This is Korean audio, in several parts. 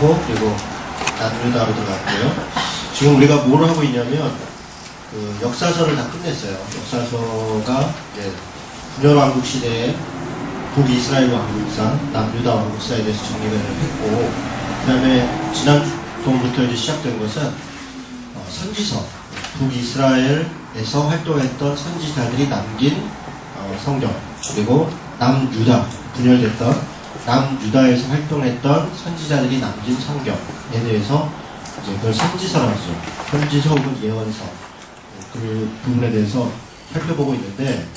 들어갔고, 그리고 남유다로 들어갔고요. 지금 우리가 뭘 하고 있냐면, 그 역사서를 다 끝냈어요. 역사서가 이제 분열왕국 시대에 북이스라엘 왕국사, 남유다 왕국사에 대해서 정리를 했고, 그 다음에 지난번부터 이제 시작된 것은 선지서, 북이스라엘에서 활동했던 선지자들이 남긴 성경, 그리고 남유다, 분열됐던 남유다에서 활동했던 선지자들이 남긴 성경에 대해서 이제 그걸 선지서라고 하죠. 선지서 혹은 예언서, 그 부분에 대해서 살펴보고 있는데,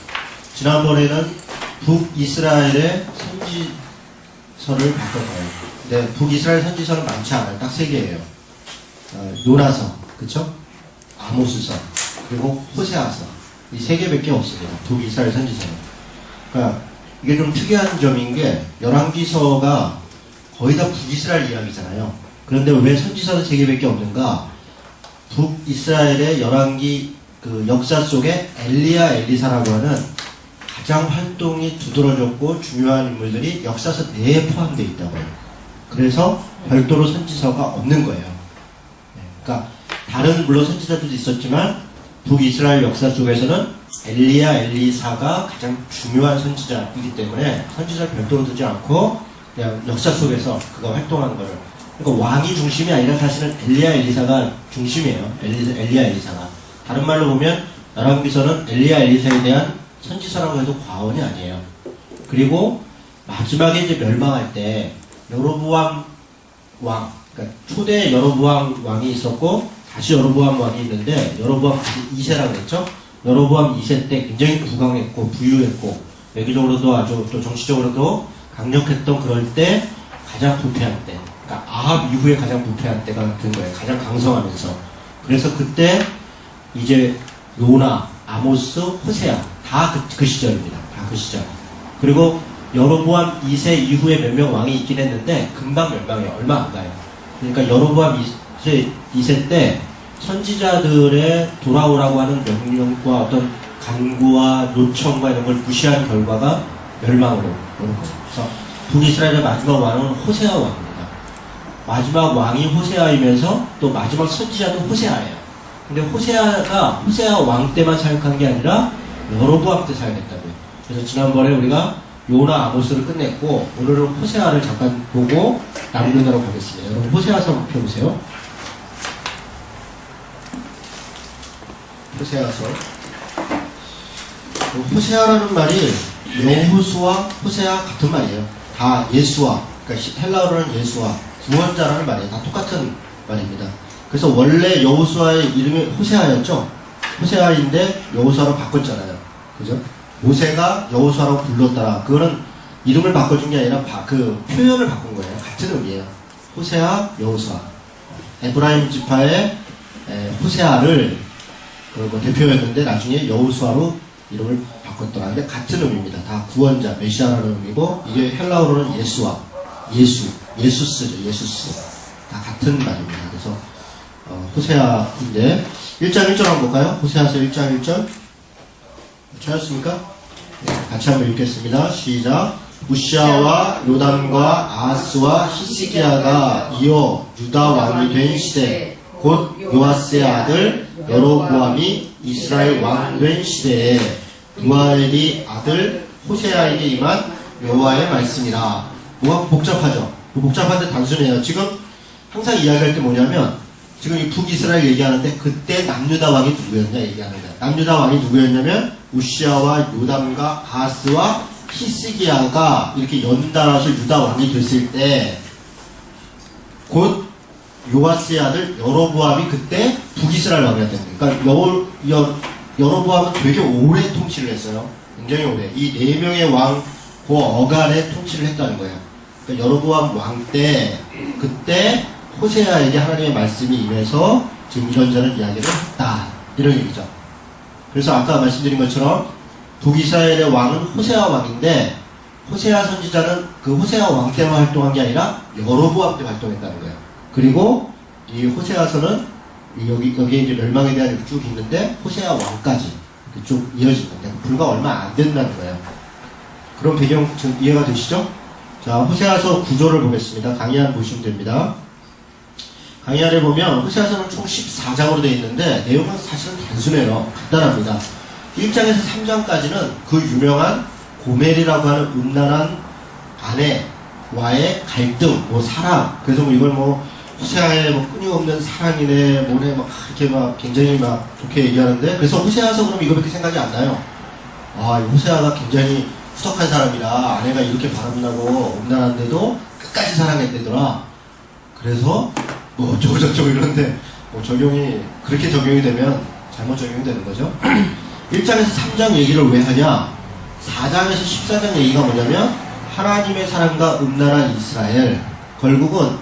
지난번에는 북이스라엘의 선지서를 바꿨어요. 근데 북이스라엘 선지서는 많지 않아요. 딱 3개예요. 요나서, 그쵸? 아모스서, 그리고 호세아서. 이 3개밖에 없습니다. 북이스라엘 선지서는. 그러니까 이게 좀 특이한 점인 게, 열왕기서가 거의 다 북이스라엘 이야기잖아요. 그런데 왜 선지서는 3개밖에 없는가? 북이스라엘의 열왕기 그 역사 속에 엘리야, 엘리사라고 하는 가장 활동이 두드러졌고 중요한 인물들이 역사서 내에 포함되어 있다고 해요. 그래서 별도로 선지서가 없는 거예요. 그러니까 다른 물론 선지자들도 있었지만 북이스라엘 역사 속에서는 엘리야, 엘리사가 가장 중요한 선지자이기 때문에 선지자를 별도로 두지 않고 그냥 역사 속에서 그가 활동하는 거를, 그러니까 왕이 중심이 아니라 사실은 엘리야, 엘리사가 중심이에요. 엘리야, 엘리사가. 다른 말로 보면 열왕기서는 엘리야, 엘리사에 대한 선지서라고 해도 과언이 아니에요. 그리고 마지막에 이제 멸망할 때 여로보암 왕, 그러니까 초대 여로보암 왕이 있었고 다시 여로보암 왕이 있는데, 여로보암 2세라고 했죠. 여로보암 2세 때 굉장히 부강했고 부유했고 외교적으로도 아주 또 정치적으로도 강력했던 그럴 때 가장 부패한 때, 그러니까 아합 이후에 가장 부패한 때가 된 거예요. 가장 강성하면서. 그래서 그때 이제 요나, 아모스, 호세아 다 그 시절입니다. 다 그 시절. 그리고 여로보암 2세 이후에 몇 명 왕이 있긴 했는데 금방 멸망해요. 얼마 안 가요. 그러니까 여로보암 2세 때 선지자들의 돌아오라고 하는 명령과 어떤 간구와 요청과 이런 걸 무시한 결과가 멸망으로 오는 거예요. 그래서 북이스라엘의 마지막 왕은 호세아 왕입니다. 마지막 왕이 호세아이면서 또 마지막 선지자도 호세아예요. 근데 호세아 왕 때만 사역한 게 아니라 여로보암 때 사역했다고요. 그래서 지난번에 우리가 요나, 아모스를 끝냈고 오늘은 호세아를 잠깐 보고 남유다로 가겠습니다. 여러분 호세아서 한번 펴보세요. 호세아서. 호세아라는 말이 여호수아, 호세아 같은 말이에요. 다 예수와, 그러니까 헬라어로는 예수와 구원자라는 말이에요. 다 똑같은 말입니다. 그래서 원래 여호수아의 이름이 호세아였죠. 호세아인데 여호수아로 바꿨잖아요. 그죠? 모세가 여호수아라고 불렀더라. 그거는 이름을 바꿔준 게 아니라 그 표현을 바꾼 거예요. 같은 의미예요. 호세아, 여호수아. 에브라임 지파의 호세아를 대표였는데 나중에 여호수아로 이름을 바꿨더라. 근데 같은 의미입니다. 다 구원자, 메시아라는 의미고, 이게 헬라어로는 예수와, 예수스죠. 예수스. 다 같은 말입니다. 그래서 호세아인데 1장 1절 한번 볼까요? 호세아서 1장 1절 찾았습니까? 네, 같이 한번 읽겠습니다. 시작. 우시아와 요담과 아하스와 히스기야가 이어 유다 왕이 된 시대, 곧 요아스의 아들 여로보암이 이스라엘 왕 된 시대에 두아엘이 아들 호세아에게 임한 여호와의 말씀이라. 뭐가 복잡하죠? 복잡한데 단순해요. 지금 항상 이야기할 때 뭐냐면, 지금 이 북이스라엘 얘기하는데 그때 남유다 왕이 누구였냐 얘기하는 거예요. 남유다 왕이 누구였냐면 우시아와 요담과 아하스와 히스기야가 이렇게 연달아서 유다 왕이 됐을 때, 곧 요아스의 아들 여로보암이 그때 북이스라엘 왕이 됐습니다. 그러니까 여로보암은 되게 오래 통치를 했어요. 굉장히 오래. 이 4명의 왕 그 어간에 통치를 했다는 거예요. 그러니까 여로보암 왕 때 그때 호세아에게 하나님의 말씀이 임해서 지금 이런저런 이야기를 했다, 이런 얘기죠. 그래서 아까 말씀드린 것처럼 북이스라엘의 왕은 호세아 왕인데, 호세아 선지자는 그 호세아 왕 때만 활동한 게 아니라 여로보암 때 활동했다는 거예요. 그리고 이 호세아서는 여기에 이제 멸망에 대한 이렇게 쭉 있는데 호세아 왕까지 이렇게 쭉 이어지는데 불과 얼마 안 된다는 거예요. 그런 배경 지금 이해가 되시죠? 자, 호세아서 구조를 보겠습니다. 강의 한 보시면 됩니다. 강의 안에 보면 호세아서는 총 14장으로 되어 있는데 내용은 사실은 단순해요. 간단합니다. 1장에서 3장까지는 그 유명한 고멜이라고 하는 음란한 아내와의 갈등, 사랑. 그래서 이걸 호세아의 끊임없는 사랑이네, 뭐네, 이렇게 굉장히 좋게 얘기하는데, 그래서 호세아서 그럼 이거밖에 생각이 안 나요. 호세아가 굉장히 후덕한 사람이라 아내가 이렇게 바람나고 음란한데도 끝까지 사랑했대더라. 그래서 어쩌고저쩌고 이러는데 그렇게 적용이 되면 잘못 적용이 되는 거죠. 1장에서 3장 얘기를 왜 하냐? 4장에서 14장 얘기가 뭐냐면 하나님의 사랑과 음란한 이스라엘. 결국은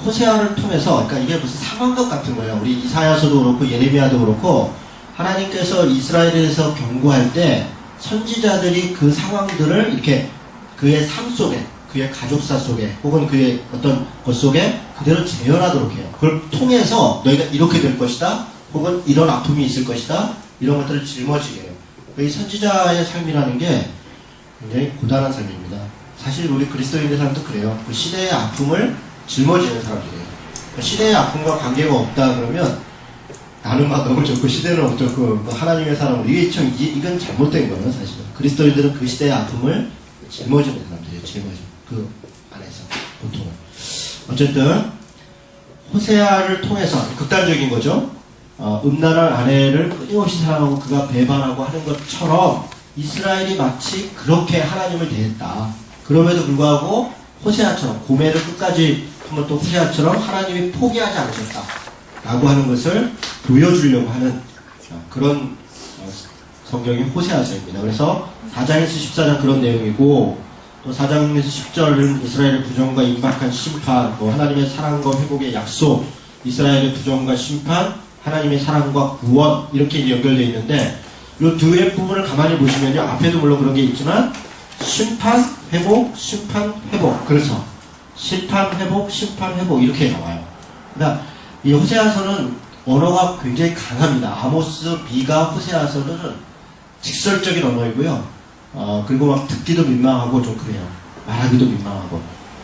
호세아를 통해서, 그러니까 이게 무슨 상황극 같은 거예요. 우리 이사야서도 그렇고 예레미야도 그렇고 하나님께서 이스라엘에서 경고할 때 선지자들이 그 상황들을 이렇게 그의 삶 속에, 그의 가족사 속에, 혹은 그의 어떤 것 속에 그대로 재현하도록 해요. 그걸 통해서 너희가 이렇게 될 것이다, 혹은 이런 아픔이 있을 것이다, 이런 것들을 짊어지게 해요. 이 선지자의 삶이라는 게 굉장히 고단한 삶입니다. 사실 우리 그리스도인의 삶도 그래요. 그 시대의 아픔을 짊어지는 사람들이에요. 시대의 아픔과 관계가 없다 그러면 나는 너무 좋고 시대는 어쩌고 하나님의 사랑, 이건 잘못된 거예요. 사실은 그리스도인들은 그 시대의 아픔을 짊어지는 사람들이에요. 그 안에서 보통은. 어쨌든 호세아를 통해서 극단적인 거죠. 음란한 아내를 끊임없이 사랑하고 그가 배반하고 하는 것처럼 이스라엘이 마치 그렇게 하나님을 대했다. 그럼에도 불구하고 호세아처럼, 고멜을 끝까지 한번 또 호세아처럼 하나님이 포기하지 않으셨다 라고 하는 것을 보여주려고 하는 그런 성경이 호세아서입니다. 그래서 4장에서 14장 그런 내용이고, 또 4장에서 10절은 이스라엘의 부정과 임박한 심판, 하나님의 사랑과 회복의 약속, 이스라엘의 부정과 심판, 하나님의 사랑과 구원, 이렇게 연결되어 있는데, 이 두 개 부분을 가만히 보시면요, 앞에도 물론 그런 게 있지만 심판, 회복, 심판, 회복. 그래서 심판, 회복, 심판, 회복 이렇게 나와요. 그러니까 이 호세아서는 언어가 굉장히 강합니다. 아모스, 미가, 호세아서는 직설적인 언어이고요. 그리고 듣기도 민망하고 좀 그래요. 말하기도 민망하고.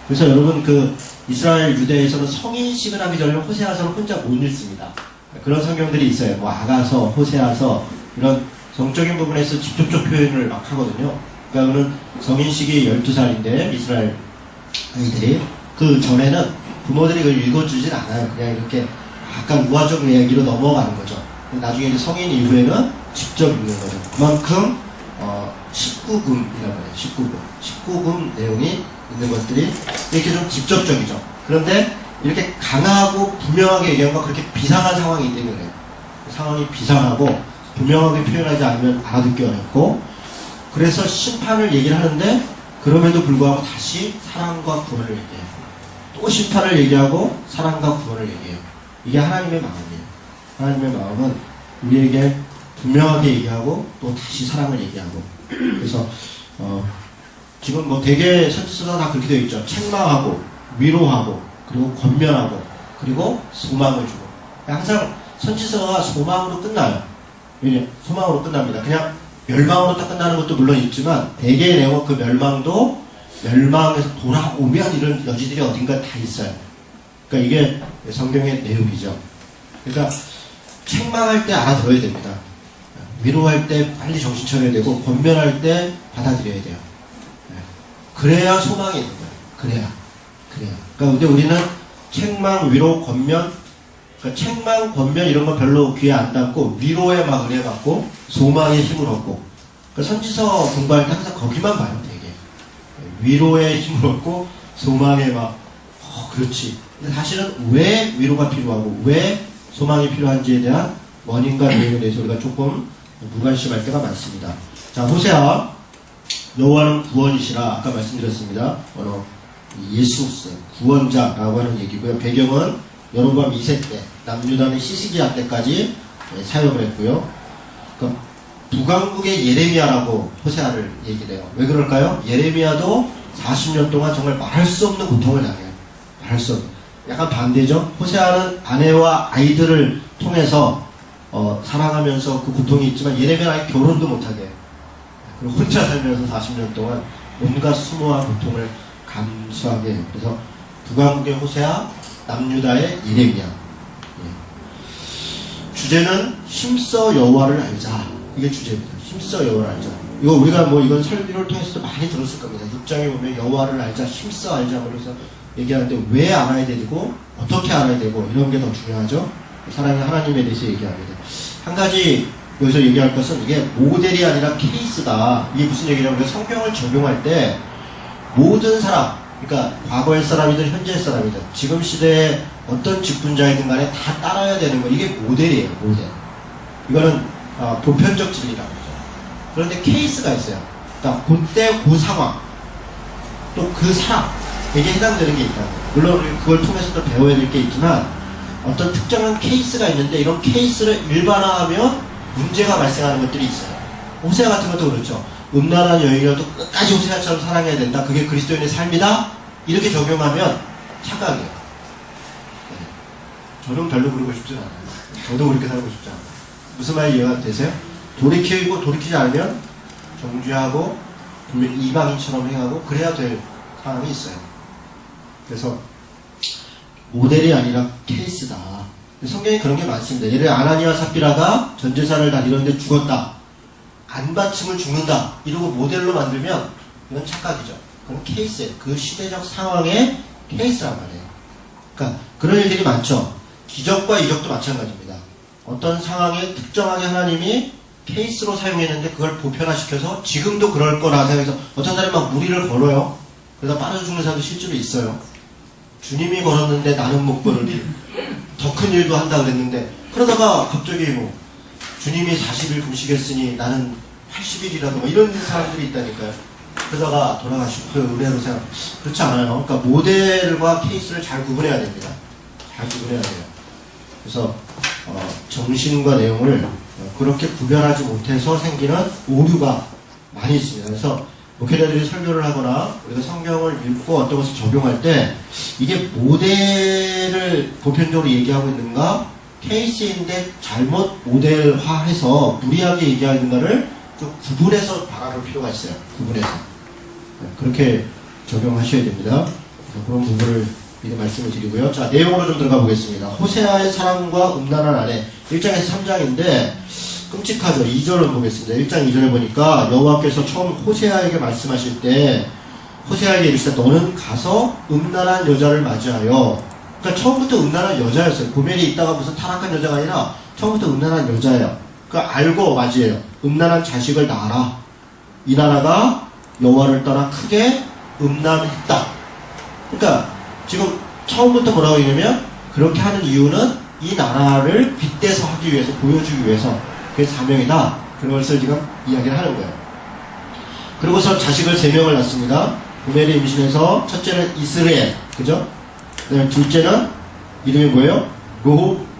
그래서 여러분 이스라엘 유대에서는 성인식을 하기 전에 호세아서를 혼자 못 읽습니다. 그런 성경들이 있어요. 아가서, 호세아서 이런 성적인 부분에서 직접적 표현을 막 하거든요. 그러니까 성인식이 12살인데 이스라엘 아이들이 그 전에는 부모들이 그걸 읽어주질 않아요. 그냥 이렇게 약간 우화적 이야기로 넘어가는 거죠. 나중에 이제 성인 이후에는 직접 읽는 거죠. 그만큼 19금이라고 해요. 19금 내용이 있는 것들이 이렇게 좀 직접적이죠. 그런데 이렇게 강하고 분명하게 얘기한 건 그렇게 비상한 상황이기 때문에 상황이 비상하고 분명하게 표현하지 않으면 알아듣기 어렵고, 그래서 심판을 얘기를 하는데 그럼에도 불구하고 다시 사랑과 구원을 얘기해요. 또 심판을 얘기하고 사랑과 구원을 얘기해요. 이게 하나님의 마음이에요. 하나님의 마음은 우리에게 분명하게 얘기하고 또 다시 사랑을 얘기하고. 그래서 지금 되게 선지서가 다 그렇게 되어 있죠. 책망하고 위로하고 그리고 권면하고 그리고 소망을 주고. 항상 선지서가 소망으로 끝나요. 소망으로 끝납니다. 그냥 멸망으로 딱 끝나는 것도 물론 있지만 대개의 내용은 그 멸망에서 돌아오면 이런 여지들이 어딘가 다 있어요. 그러니까 이게 성경의 내용이죠. 그러니까 책망할 때 알아들어야 됩니다. 위로할 때 빨리 정신 차려야 되고 권면할 때 받아들여야 돼요. 그래야 소망이 있는 거예요. 그래야. 그러니까 근데 우리는 책망, 위로, 권면, 그러니까 책망, 권면 이런 거 별로 귀에 안 담고 위로에 막 은혜 받고 소망에 힘을 얻고. 그러니까 선지서 공부할 때 항상 거기만 봐요. 되게 위로에 힘을 얻고 소망에 막 그렇지. 근데 사실은 왜 위로가 필요하고 왜 소망이 필요한지에 대한 원인과 내용에 대해서 우리가 조금 무관심할 때가 많습니다. 자, 호세아, 여호와는 구원이시라 아까 말씀드렸습니다. 예수스, 구원자라고 하는 얘기고요. 배경은 여로보암 2세 때, 남유다는 시스기야 때까지 사용을 했고요. 그러니까 북왕국의 예레미야라고 호세아를 얘기를 해요. 왜 그럴까요? 예레미야도 40년 동안 정말 말할 수 없는 고통을 당해요. 말할 수 없는. 약간 반대죠. 호세아는 아내와 아이들을 통해서 사랑하면서 그 고통이 있지만 예레미야는 아예 결혼도 못하게 그리고 혼자 살면서 40년 동안 온갖 수모와 고통을 감수하게 해요. 그래서 북왕국의 호세아, 남유다의 예레미야. 주제는 힘써 여호와를 알자. 이게 주제입니다. 힘써 여호와를 알자. 이거 우리가 뭐 이건 설교를 통해서도 많이 들었을 겁니다. 6장에 보면 여호와를 알자, 힘써 알자 그래서 얘기하는데 왜 알아야 되고 어떻게 알아야 되고 이런 게 더 중요하죠. 사랑의 하나님에 대해서 얘기합니다. 한 가지 여기서 얘기할 것은 이게 모델이 아니라 케이스다. 이게 무슨 얘기냐면 성경을 적용할 때 모든 사람, 그러니까 과거의 사람이든 현재의 사람이든 지금 시대에 어떤 직분자이든 간에 다 따라야 되는 거. 이게 모델이에요. 모델. 이거는 보편적 진리라고 하죠. 그런데 케이스가 있어요. 그러니까 그때 그 상황 또 그 사람에게 해당되는 게 있다. 물론 우리 그걸 통해서도 배워야 될 게 있지만 어떤 특정한 케이스가 있는데 이런 케이스를 일반화하면 문제가 발생하는 것들이 있어요. 호세아 같은 것도 그렇죠. 음란한 여인이라도 끝까지 호세아처럼 사랑해야 된다. 그게 그리스도인의 삶이다. 이렇게 적용하면 착각이에요. 저는 별로 그러고 싶진 않아요. 저도 그렇게 살고 싶지 않아요. 무슨 말이 이해가 되세요? 돌이키고 돌이키지 않으면 정죄하고 이방인처럼 행하고 그래야 될 상황이 있어요. 그래서 모델이 아니라 케이스다. 성경에 그런 게 많습니다. 예를 들어 아나니와 삽비라가 전 재산을 다 잃었는데 죽었다. 안 바치면 죽는다. 이러고 모델로 만들면 이건 착각이죠. 그건 케이스예요. 그 시대적 상황의 케이스란 말이에요. 그러니까 그런 일들이 많죠. 기적과 이적도 마찬가지입니다. 어떤 상황에 특정하게 하나님이 케이스로 사용했는데 그걸 보편화시켜서 지금도 그럴 거라 생각해서 어떤 사람이 막 무리를 걸어요. 그러다 빠져 죽는 사람도 실제로 있어요. 주님이 걸었는데 나는 못 걸으니 더 큰 일도 한다 그랬는데 그러다가 갑자기 뭐 주님이 40일 금식했으니 나는 80일이라도 뭐 이런 사람들이 있다니까요. 그러다가 돌아가시고 그 은혜로 생각. 그렇지 않아요. 그러니까 모델과 케이스를 잘 구분해야 됩니다. 잘 구분해야 돼요. 그래서 정신과 내용을 그렇게 구별하지 못해서 생기는 오류가 많이 있습니다. 그래서 목회자들이 설교를 하거나 우리가 성경을 읽고 어떤 것을 적용할 때 이게 모델을 보편적으로 얘기하고 있는가 케이스인데 잘못 모델화해서 무리하게 얘기하는가를 좀 구분해서 바라볼 필요가 있어요. 구분해서 그렇게 적용하셔야 됩니다. 그런 부분을 미리 말씀을 드리고요. 자, 내용으로 좀 들어가 보겠습니다. 호세아의 사랑과 음란한 아내 1장에서 3장인데 끔찍하죠. 2절을 보겠습니다. 1장 2절에 보니까 여호와께서 처음 호세아에게 말씀하실 때 호세아에게 이르시되 너는 가서 음란한 여자를 맞이하여. 그러니까 처음부터 음란한 여자였어요. 고멜이 있다가 무슨 타락한 여자가 아니라 처음부터 음란한 여자예요. 그러니까 알고 맞이해요. 음란한 자식을 낳아라. 이 나라가 여호와를 떠나 크게 음란했다. 그러니까 지금 처음부터 뭐라고 했냐면 그렇게 하는 이유는 이 나라를 빗대서 하기 위해서 보여주기 위해서 그게 사명이다. 그런 것을 지금 이야기를 하는 거예요. 그리고서 자식을 3명을 낳습니다. 고멜이 임신해서 첫째는 이스라엘, 그죠? 그다음에 둘째는 이름이 뭐예요?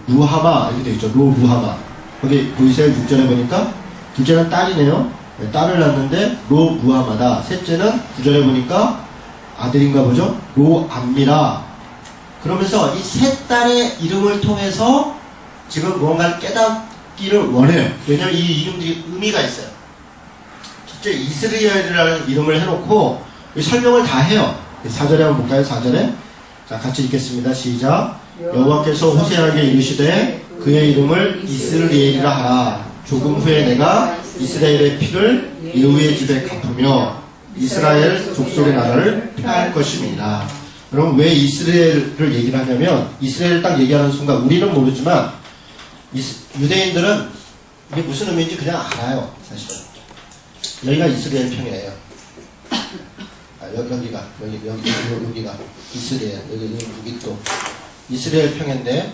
루하마 이렇게 되어 있죠. 루하마. 거기 보이세요? 6절에 보니까 둘째는 딸이네요. 딸을 낳는데 루하마다. 셋째는 9절에 보니까 아들인가 보죠? 로암미라. 그러면서 이 세 딸의 이름을 통해서 지금 무언가를 깨닫기를 원해요. 왜냐하면 이 이름들이 의미가 있어요. 첫째 이스라엘이라는 이름을 해놓고 설명을 다 해요. 4절에 한번 볼까요? 4절에 자 같이 읽겠습니다. 시작. 여호와께서 호세아에게 이르시되 그의 이름을 이스라엘이라 하라. 조금 후에 내가 이스라엘의 피를 예후의 집에 갚으며 이스라엘 족속의 나라를 펴할 것입니다. 여러분 왜 이스라엘을 얘기를 하냐면 이스라엘을 딱 얘기하는 순간 우리는 모르지만 유대인들은 이게 무슨 의미인지 그냥 알아요. 사실은 여기가 이스라엘 평야예요. 여기가 이스라엘 여기 또 이스라엘 평야인데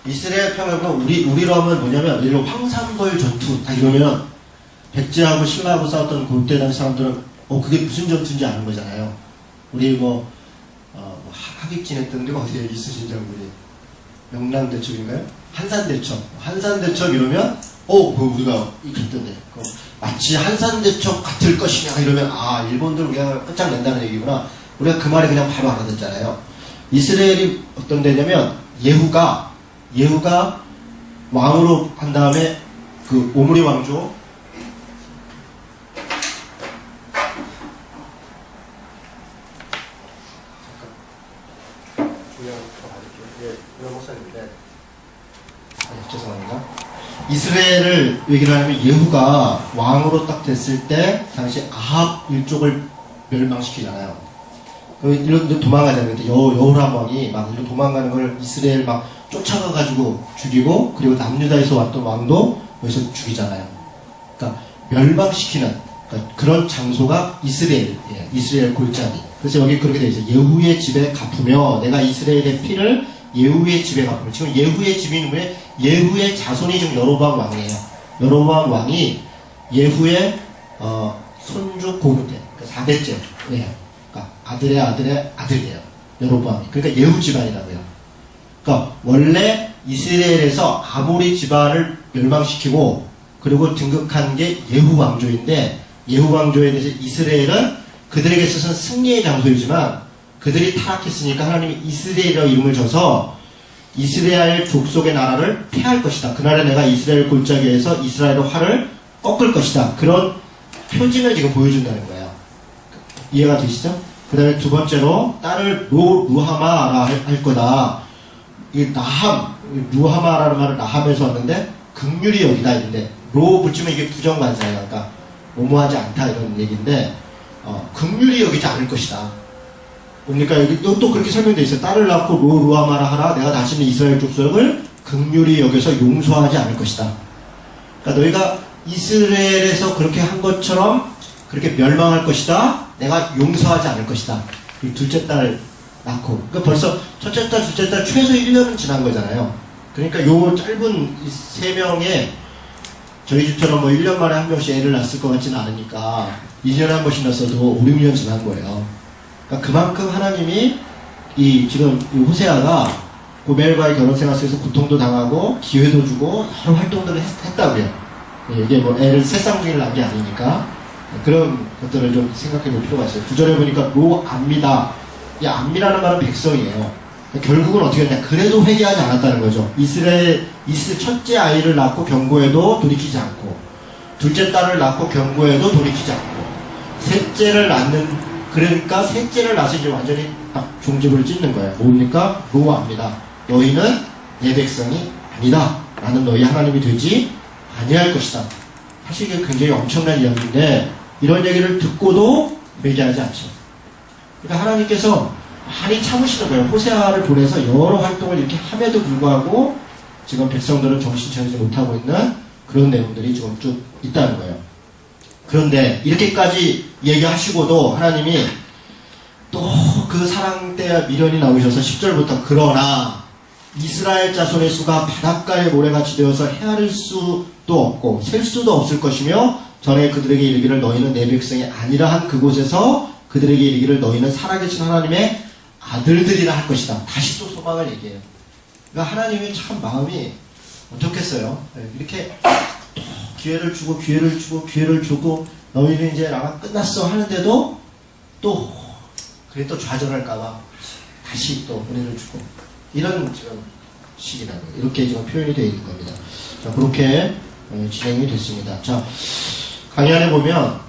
이스라엘 평야는 우리로 하면 뭐냐면 예를 들어 황산벌 전투 다 이러면 백제하고 신라하고 싸웠던 그때 당시 사람들은 그게 무슨 전투인지 아는 거잖아요. 우리 하객진 했던 데가 어디에 있으신 장군이 명랑대첩인가요? 한산대첩 이러면 우리가 이랬던데 마치 한산대첩 같을 것이냐 이러면 일본들 우리가 끝장낸다는 얘기구나. 우리가 그 말에 그냥 바로 알아듣잖아요. 이스라엘이 어떤 데냐면 예후가 왕으로 한 다음에 그 오므리 왕조 분량 받을게요. 예, 이런 목사님인데. 죄송합니다. 이스라엘을 얘기를 하면 예후가 왕으로 딱 됐을 때 당시 아합 일족을 멸망시키잖아요. 이런 도망가잖아요. 여호람 왕이 막 이런 도망가는 걸 이스라엘 막 쫓아가가지고 죽이고, 그리고 남유다에서 왔던 왕도 여기서 죽이잖아요. 그러니까 멸망시키는, 그러니까 그런 장소가 이스라엘이에요. 이스라엘 골짜기. 그래서 여기 그렇게 되어 있어요. 예후의 집에 갚으며 내가 이스라엘의 피를 예후의 집에 갚으며. 지금 예후의 집이 누구예요? 예후의 자손이 지금 여로보암 왕이에요. 여로보암 왕이 예후의 손주 고르대, 그러니까 4대째. 예. 그러니까 아들의 아들의 아들이에요. 여로보암이. 그러니까 예후 집안이라고요. 그러니까 원래 이스라엘에서 아모리 집안을 멸망시키고, 그리고 등극한 게 예후 왕조인데, 예후 왕조에 대해서 이스라엘은 그들에게 있어서는 승리의 장소이지만 그들이 타락했으니까 하나님이 이스라엘이라고 이름을 줘서 이스라엘 족속의 나라를 폐할 것이다. 그날에 내가 이스라엘 골짜기에서 이스라엘의 활을 꺾을 것이다. 그런 표징을 지금 보여준다는 거예요. 이해가 되시죠? 그 다음에 두 번째로 딸을 루하마라 할 거다. 이 나함, 루하마라는 말은 나함에서 왔는데 긍휼히 여기다 있는데, 로 붙이면 이게 부정관사예요. 그러니까 뭐뭐하지 않다 이런 얘기인데, 긍휼히 여기지 않을 것이다. 그러니까 여기 또 그렇게 설명되어 있어요. 딸을 낳고 루하마라 하라. 내가 다시는 이스라엘 족속을 긍휼히 여겨서 용서하지 않을 것이다. 그러니까 너희가 이스라엘에서 그렇게 한 것처럼 그렇게 멸망할 것이다. 내가 용서하지 않을 것이다. 이 둘째 딸을 낳고. 그러니까 벌써 첫째 딸, 둘째 딸 최소 1년은 지난 거잖아요. 그러니까 요 짧은 세 명의, 저희 집처럼 뭐 1년 만에 한 명씩 애를 낳았을 것 같지는 않으니까 2년에 한 번씩 낳았어도 5, 6년 지난 거예요. 그러니까 그만큼 하나님이 지금 이 호세아가 고멜과의 결혼 생활 속에서 고통도 당하고 기회도 주고 여러 활동들을 했다고요. 이게 뭐 애를 새 쌍둥이를 낳은 게 아니니까 그런 것들을 좀 생각해 볼 필요가 있어요. 구절에 보니까 로 압니다. 이 압미라는 말은 백성이에요. 결국은 어떻게 했냐? 그래도 회개하지 않았다는 거죠. 이스라엘 첫째 아이를 낳고 경고해도 돌이키지 않고, 둘째 딸을 낳고 경고해도 돌이키지 않고, 셋째를 낳는, 그러니까 셋째를 낳아서 이제 완전히 딱 종집을 찢는 거예요. 뭡니까? 노아입니다. 너희는 내 백성이 아니다. 나는 너희 하나님이 되지 아니할 것이다. 사실 이게 굉장히 엄청난 이야기인데, 이런 얘기를 듣고도 회개하지 않죠. 그러니까 하나님께서 많이 참으시는 거예요. 호세아를 보내서 여러 활동을 이렇게 함에도 불구하고 지금 백성들은 정신 차리지 못하고 있는 그런 내용들이 지금 쭉 있다는 거예요. 그런데 이렇게까지 얘기하시고도 하나님이 또 그 사랑 때와 미련이 나오셔서 10절부터 그러나 이스라엘 자손의 수가 바닷가의 모래같이 되어서 헤아릴 수도 없고 셀 수도 없을 것이며 전에 그들에게 이르기를 너희는 내 백성이 아니라 한 그곳에서 그들에게 이르기를 너희는 살아계신 하나님의 아들들이라 할 것이다. 다시 또 소망을 얘기해요. 그러니까 하나님이 참 마음이 어떻겠어요. 이렇게 기회를 주고 너희는 이제 나가 끝났어 하는데도 또 그래 또 좌절할까봐 다시 또 은혜를 주고 이런 지금 시기라고 이렇게 지금 표현이 되어 있는 겁니다. 자, 그렇게 진행이 됐습니다. 자, 강의 안에 보면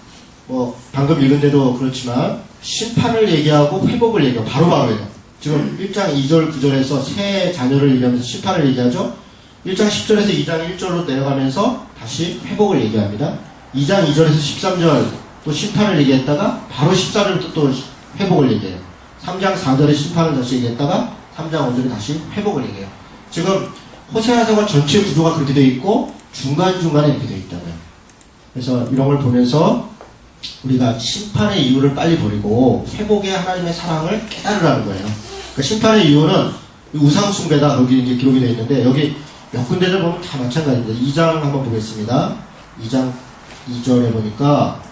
뭐 방금 읽은 데도 그렇지만 심판을 얘기하고 회복을 얘기하고 바로바로예요. 지금 1장 2절 9절에서 새 자녀를 얘기하면서 심판을 얘기하죠. 1장 10절에서 2장 1절로 내려가면서 다시 회복을 얘기합니다. 2장 2절에서 13절 또 심판을 얘기했다가 바로 14절부터 또 회복을 얘기해요. 3장 4절에 심판을 다시 얘기했다가 3장 5절에 다시 회복을 얘기해요. 지금 호세아서가 전체 구조가 그렇게 되어 있고 중간중간에 이렇게 되어 있다고요. 그래서 이런 걸 보면서 우리가 심판의 이유를 빨리 버리고 회복의 하나님의 사랑을 깨달으라는 거예요. 그러니까 심판의 이유는 우상숭배다. 거기 이제 기록이 되어 있는데 여기 몇 군데를 보면 다 마찬가지입니다. 2장 한번 보겠습니다. 2장 2절에 보니까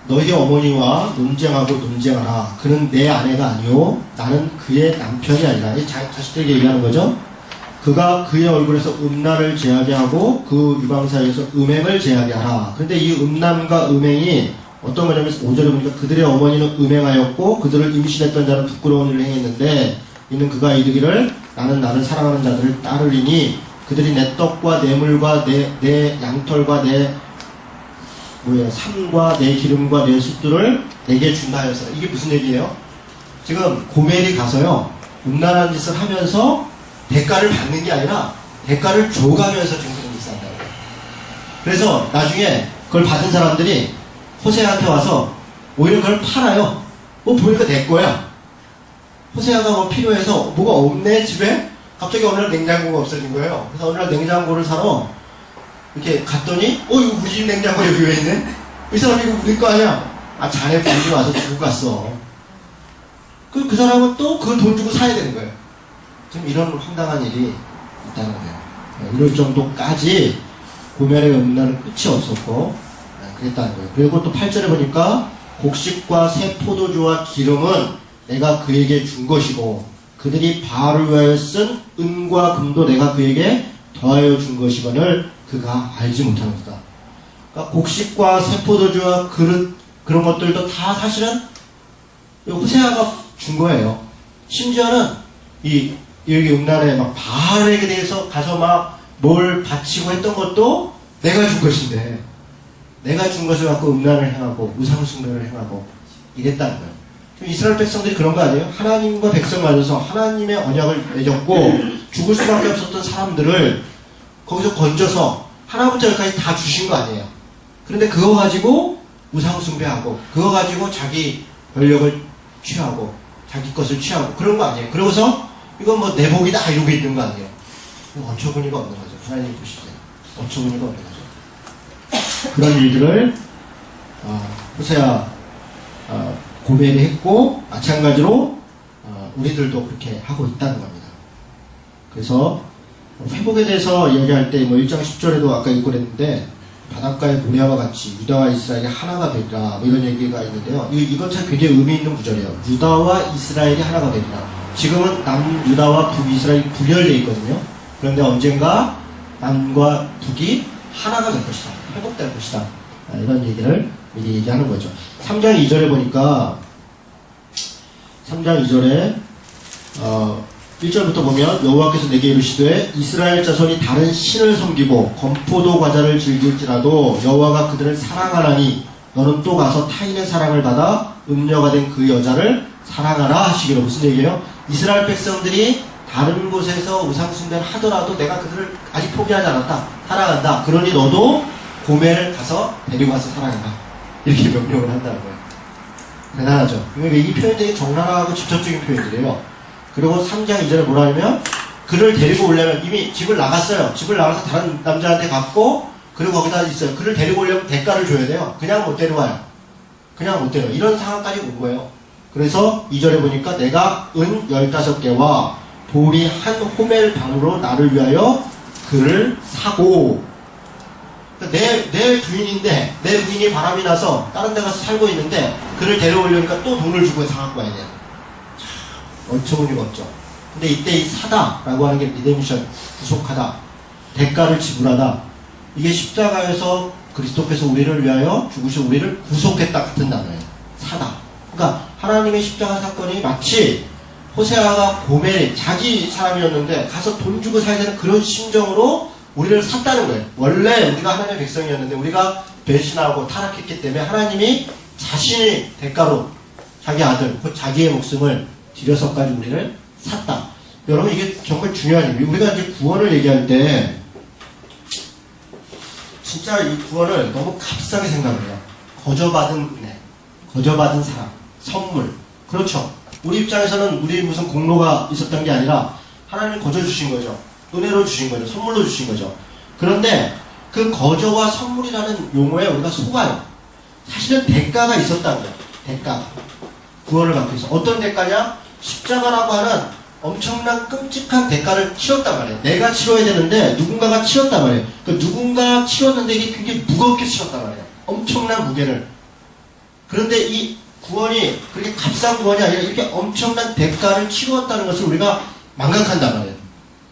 너희 어머니와 논쟁하라. 그는 내 아내가 아니요 나는 그의 남편이 아니라. 자식들에게 얘기하는 거죠. 그가 그의 얼굴에서 음란을 제하게 하고 그 유방 사이에서 음행을 제하게 하라. 그런데 이 음란과 음행이 어떤 거냐면 5절에 보니까 그들의 어머니는 음행하였고 그들을 임신했던 자는 부끄러운 일을 행했는데 이는 그가 이르기를 나는 사랑하는 자들을 따르리니 그들이 내 떡과 내 물과 내 양털과 내 삶과 내 기름과 내 숫들을 내게 준다 하였어요. 이게 무슨 얘기예요? 지금 고멜이 가서요, 음란한 짓을 하면서 대가를 받는 게 아니라 대가를 줘가면서 지금 그런 짓을 한다고 해요. 그래서 나중에 그걸 받은 사람들이 호세아한테 와서 오히려 그걸 팔아요. 뭐 보니까 내 거야. 호세아가 뭐 필요해서 뭐가 없네 집에? 갑자기 어느 날 냉장고가 없어진 거예요. 그래서 어느 날 냉장고를 사러 이렇게 갔더니 이거 우리 집 냉장고 여기 왜 있네? 이 사람이 이거 우리 거 아니야? 아, 자네 부인이 와서 주고 갔어. 그 사람은 또 그 돈 주고 사야 되는 거예요. 지금 이런 황당한 일이 있다는 거예요. 이럴 정도까지 고멜의 음란은 끝이 없었고 그랬다는 거예요. 그리고 또 8절에 보니까 곡식과 새 포도주와 기름은 내가 그에게 준 것이고 그들이 바알을 위하여 쓴 은과 금도 내가 그에게 더하여 준 것이거늘 그가 알지 못하는구나. 그러니까 곡식과 새 포도주와 그릇 그런 것들도 다 사실은 호세아가 준 거예요. 심지어는 여기 음란에 막 바알에게 대해서 가서 막 뭘 바치고 했던 것도 내가 준 것인데 내가 준 것을 갖고 음란을 행하고 우상숭배를 행하고 이랬다는 거예요. 이스라엘 백성들이 그런 거 아니에요? 하나님과 백성 맞아서 하나님의 언약을 맺었고 죽을 수밖에 없었던 사람들을 거기서 건져서 하나부터 열까지 다 주신 거 아니에요? 그런데 그거 가지고 우상숭배하고 그거 가지고 자기 권력을 취하고 자기 것을 취하고 그런 거 아니에요? 그러고서 이건 뭐 내 복이다 이러고 있는 거 아니에요? 어처구니가 없는 거죠. 하나님 보시죠. 어처구니가 없는 거죠. 그런 일들을 호세아 고멜이 했고 마찬가지로 우리들도 그렇게 하고 있다는 겁니다. 그래서 회복에 대해서 이야기할 때 뭐 1장 10절에도 아까 읽고 그랬는데 바닷가의 모래와 같이 유다와 이스라엘이 하나가 되리라 뭐 이런 얘기가 있는데요. 이건 참 굉장히 의미 있는 구절이에요. 유다와 이스라엘이 하나가 되리라. 지금은 남유다와 북이스라엘이 구별되어 있거든요. 그런데 언젠가 남과 북이 하나가 될 것이다. 회복될 것이다. 이런 얘기를 미리 얘기하는 거죠. 3장 2절에 보니까 3장 2절에 1절부터 보면 여호와께서 내게 이르시되 이스라엘 자손이 다른 신을 섬기고 건포도 과자를 즐길지라도 여호와가 그들을 사랑하나니 너는 또 가서 타인의 사랑을 받아 음녀가 된 그 여자를 사랑하라 하시기로. 무슨 얘기예요? 이스라엘 백성들이 다른 곳에서 우상숭배를 하더라도 내가 그들을 아직 포기하지 않았다. 사랑한다. 그러니 너도 고멜을 가서 데리고 와서 사랑한다. 이렇게 명령을 한다는 거예요. 대단하죠. 이 표현이 되게 적나라하고 직접적인 표현이래요. 그리고 3장 2절에 뭐라 하냐면 그를 데리고 오려면 이미 집을 나갔어요. 집을 나가서 다른 남자한테 갔고 그리고 거기다 있어요. 그를 데리고 오려면 대가를 줘야 돼요. 그냥 못 데려와요. 그냥 못 데려와요. 이런 상황까지 온 거예요. 그래서 2절에 보니까 내가 은 15개와 돌이 한 호멜 방으로 나를 위하여 그를 사고. 내 부인인데 내 부인이 바람이 나서 다른 데 가서 살고 있는데 그를 데려오려니까 또 돈을 주고 사갖고 와야 돼요. 어처구니가 없죠. 근데 이때 이 사다라고 하는 게 리뎀션, 구속하다, 대가를 지불하다. 이게 십자가에서 그리스도께서 우리를 위하여 죽으신 우리를 구속했다 같은 단어예요. 사다. 그러니까 하나님의 십자가 사건이 마치 호세아가 고멜 자기 사람이었는데 가서 돈 주고 사야 되는 그런 심정으로 우리를 샀다는 거예요. 원래 우리가 하나님의 백성이었는데 우리가 배신하고 타락했기 때문에 하나님이 자신의 대가로 자기 아들, 곧 자기의 목숨을 들여서까지 우리를 샀다. 여러분 이게 정말 중요한 일이에요. 우리가 이제 구원을 얘기할 때 진짜 이 구원을 너무 값싸게 생각해요. 거저받은 은혜, 거저받은 사랑, 선물. 그렇죠. 우리 입장에서는 우리 무슨 공로가 있었던 게 아니라 하나님이 거저 주신 거죠. 은혜로 주신 거죠. 선물로 주신 거죠. 그런데 그 거저와 선물이라는 용어에 우리가 속아요. 사실은 대가가 있었다는 거예요. 대가가. 구원을 받기 위해서. 어떤 대가냐? 십자가라고 하는 엄청난 끔찍한 대가를 치렀단 말이에요. 내가 치러야 되는데 누군가가 치렀단 말이에요. 그 누군가가 치렀는데 이게 굉장히 무겁게 치렀단 말이에요. 엄청난 무게를. 그런데 이 구원이 그렇게 값싼 구원이 아니라 이렇게 엄청난 대가를 치루었다는 것을 우리가 망각한단 말이에요.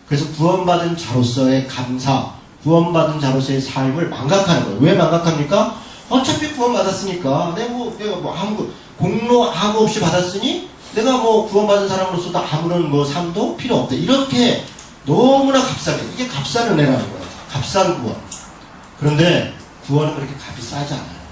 그래서 구원받은 자로서의 감사, 구원받은 자로서의 삶을 망각하는 거예요. 왜 망각합니까? 어차피 구원받았으니까 내가 뭐 아무 공로 아무 없이 받았으니 내가 뭐 구원받은 사람으로서도 아무런 뭐 삶도 필요 없다. 이렇게 너무나 값싸게, 이게 값싼 은혜라는 거예요. 값싼 구원. 그런데 구원은 그렇게 값이 싸지 않아요.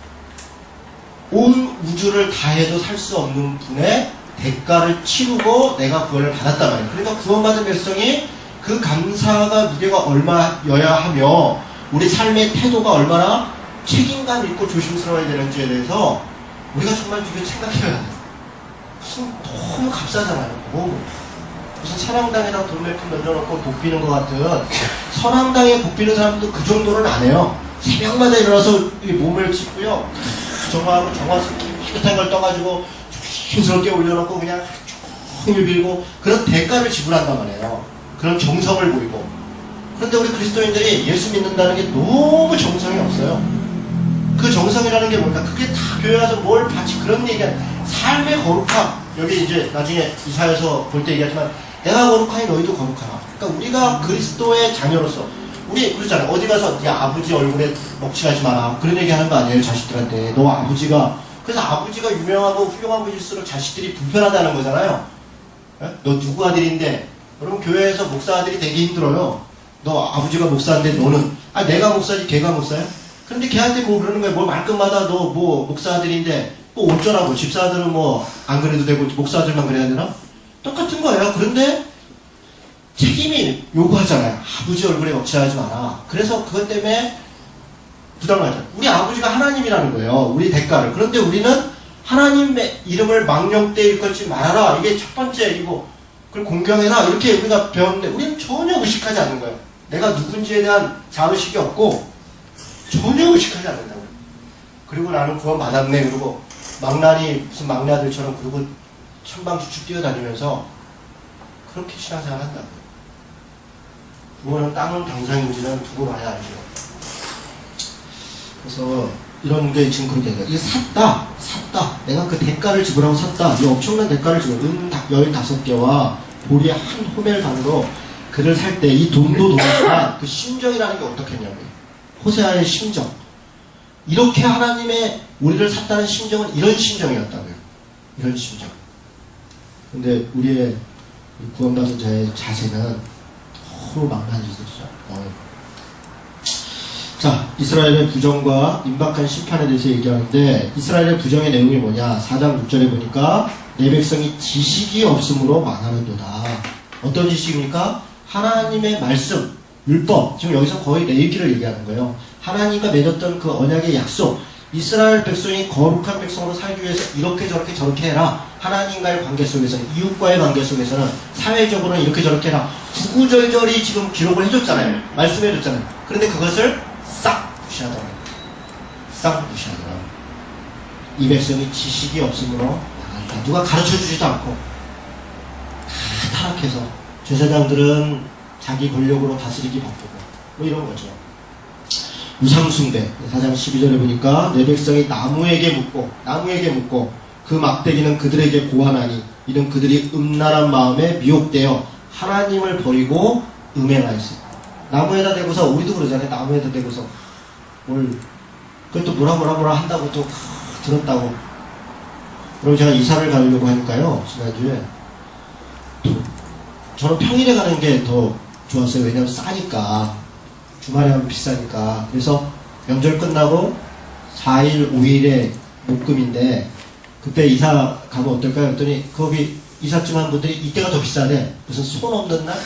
온 우주를 다 해도 살 수 없는 분의 대가를 치르고 내가 구원을 받았단 말이에요. 그러니까 구원받은 백성이 그 감사가 무게가 얼마여야 하며 우리 삶의 태도가 얼마나 책임감 있고 조심스러워야 되는지에 대해서 우리가 정말 이게 생각해야 돼요. 무슨 너무 값싸잖아요. 무슨 선왕당에다 돈 몇 푼 던져놓고 복 비는 것 같은, 선왕당에 복 비는 사람도 그 정도는 안 해요. 새벽마다 일어나서 몸을 찢고요, 정화하고 정화수 깨끗한 걸 떠가지고 조심스럽게 올려놓고 그냥 종일 빌고 그런 대가를 지불한단 말이에요. 그런 정성을 보이고. 그런데 우리 그리스도인들이 예수 믿는다는 게 너무 정성이 없어요. 그 정성이라는 게 뭘까? 그게 다 교회 와서 뭘 받지, 그런 얘기가 삶의 거룩함. 여기 이제 나중에 이사야서 볼 때 얘기하지만 내가 거룩하니 너희도 거룩하라. 그러니까 우리가 그리스도의 자녀로서, 우리 그러잖아요. 어디 가서 네 아버지 얼굴에 먹칠하지 마라, 그런 얘기 하는 거 아니에요, 자식들한테. 너 아버지가, 그래서 아버지가 유명하고 훌륭한 분일수록 자식들이 불편하다는 거잖아요. 에? 너 누구 아들인데? 여러분, 교회에서 목사 아들이 되게 힘들어요. 너 아버지가 목사인데 너는, 내가 목사지 걔가 목사야? 그런데 걔한테 뭐 그러는 거야. 뭐 말끝마다 너 뭐 목사 아들인데 뭐 어쩌라고, 집사들은 뭐 안 그래도 되고 목사들만 그래야 되나? 똑같은 거예요. 그런데 책임이 요구하잖아요. 아버지 얼굴에 먹칠하지 마라. 그래서 그것 때문에 부담하죠. 우리 아버지가 하나님이라는 거예요. 우리 대가를. 그런데 우리는 하나님의 이름을 망령되이 일컫지 말아라, 이게 첫 번째 이고, 그걸 공경해라, 이렇게 우리가 배웠는데 우리는 전혀 의식하지 않는 거예요. 내가 누군지에 대한 자의식이 없고 전혀 의식하지 않는다고. 그리고 나는 구원 받았네, 그러고 망나니 무슨 망나들처럼 그러고 천방지축 뛰어다니면서 그렇게 신앙생활 한다고. 구원은 땅은 당상인지는 두고 봐야 알죠. 그래서 이런 게 지금 그렇게 돼요. 이게 샀다. 내가 그 대가를 지불하고 샀다. 이 엄청난 대가를 지불, 15개와 보리 한 호멜 반으로 그를 살 때 이 돈도 돈이지만 그 심정이라는 게 어떻겠냐고요. 호세아의 심정. 이렇게 하나님의 우리를 샀다는 심정은 이런 심정이었다고요. 이런 심정. 근데 우리의 구원받은 자의 자세는 너무 망가지죠. 자, 이스라엘의 부정과 임박한 심판에 대해서 얘기하는데, 이스라엘의 부정의 내용이 뭐냐? 4장 6절에 보니까 내 백성이 지식이 없으므로 망하는도다. 어떤 지식입니까? 하나님의 말씀, 율법. 지금 여기서 거의 레위기를 얘기하는 거예요. 하나님과 맺었던 그 언약의 약속. 이스라엘 백성이 거룩한 백성으로 살기 위해서 이렇게 저렇게 저렇게 해라. 하나님과의 관계 속에서는, 이웃과의 관계 속에서는, 사회적으로는 이렇게 저렇게 해라. 구구절절히 지금 기록을 해줬잖아요. 말씀해줬잖아요. 그런데 그것을 싹 무시하더라. 싹 무시하더라. 이 백성이 지식이 없으므로 누가 가르쳐주지도 않고 다 타락해서, 제사장들은 자기 권력으로 다스리기 바쁘고 뭐 이런 거죠. 우상숭배. 4장 12절에 보니까 내 백성이 나무에게 묻고 그 막대기는 그들에게 고하나니 이는 그들이 음란한 마음에 미혹되어 하나님을 버리고 음행하였습니다. 나무에다 대고서, 우리도 그러잖아요. 나무에다 대고서 그것도 뭐라 한다고 또 들었다고. 그럼 제가 이사를 가려고 하니까요, 지난주에 저는 평일에 가는 게 더 좋았어요. 왜냐면 싸니까. 주말에 하면 비싸니까. 그래서 명절 끝나고 4일, 5일에 목금인데 그때 이사 가면 어떨까요? 했더니 거기 이삿짐 한 분들이 이때가 더 비싸네. 무슨 손 없는 날?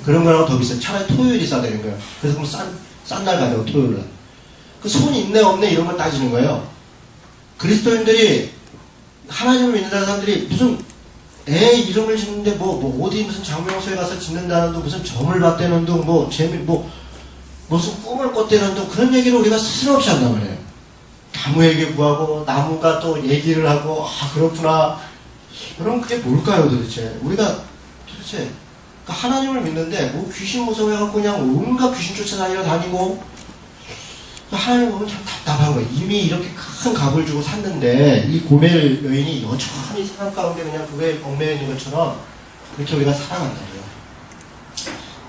그런 거라고 더 비싸. 차라리 토요일이 싸다는 거예요. 그래서 그럼 싼 날 가자고, 토요일 날. 그 손 있네 없네 이런 걸 따지는 거예요. 그리스도인들이, 하나님을 믿는 사람들이 무슨 애 이름을 짓는데 뭐 어디 무슨 장명소에 가서 짓는다는 둥, 무슨 점을 받대는 둥, 무슨 꿈을 꿨대는 둥, 그런 얘기를 우리가 스스럼 없이 한단 말이에요. 나무에게 구하고 나무가 또 얘기를 하고, 그렇구나. 그럼 그게 뭘까요 도대체? 우리가 도대체 하나님을 믿는데 뭐 귀신 무서워해갖고 그냥 온갖 귀신 쫓아다니러 다니고, 하나님 보면 참 답답한 거예요. 이미 이렇게 큰 값을 주고 샀는데 이 고멜 여인이 여전히 사람 가운데 그냥 그게 얽매여 있는 것처럼 그렇게 우리가 살아간다고요.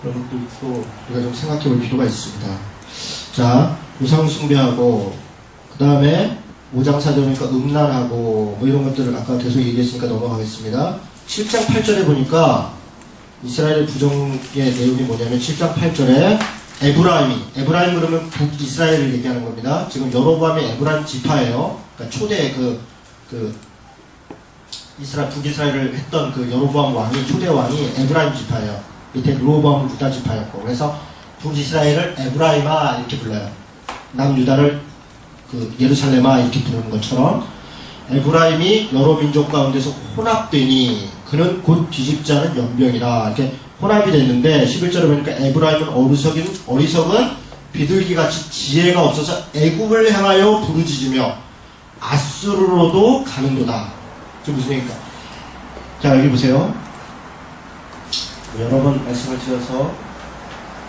그런 것도 있고 우리가 좀 생각해 볼 필요가 있습니다. 자, 우상 숭배하고, 그 다음에 5장 4절이니까 음란하고 뭐 이런 것들을 아까 계속 얘기했으니까 넘어가겠습니다. 7장 8절에 보니까 이스라엘의 부정의 내용이 뭐냐면 7장 8절에 에브라임 그러면 북이스라엘을 얘기하는 겁니다. 지금 여로보암이 에브라임 지파예요. 그러니까 초대 북이스라엘을 했던 그 여로보암 왕이, 초대 왕이 에브라임 지파예요. 밑에 르호보암은 유다 지파였고, 그래서 북이스라엘을 에브라임아 이렇게 불러요. 남유다를 그 예루살렘아 이렇게 부르는 것처럼 에브라임이 여러 민족 가운데서 혼합되니 그는 곧 뒤집지 않은 연병이라 이렇게 혼합이 됐는데 11절에 보니까 에브라임은 어리석은 비둘기같이 지혜가 없어서 애굽을 향하여 부르짖으며 아수르로도 가는도다. 저 무슨 얘기인가? 자, 여기 보세요. 여러 번 말씀을 드려서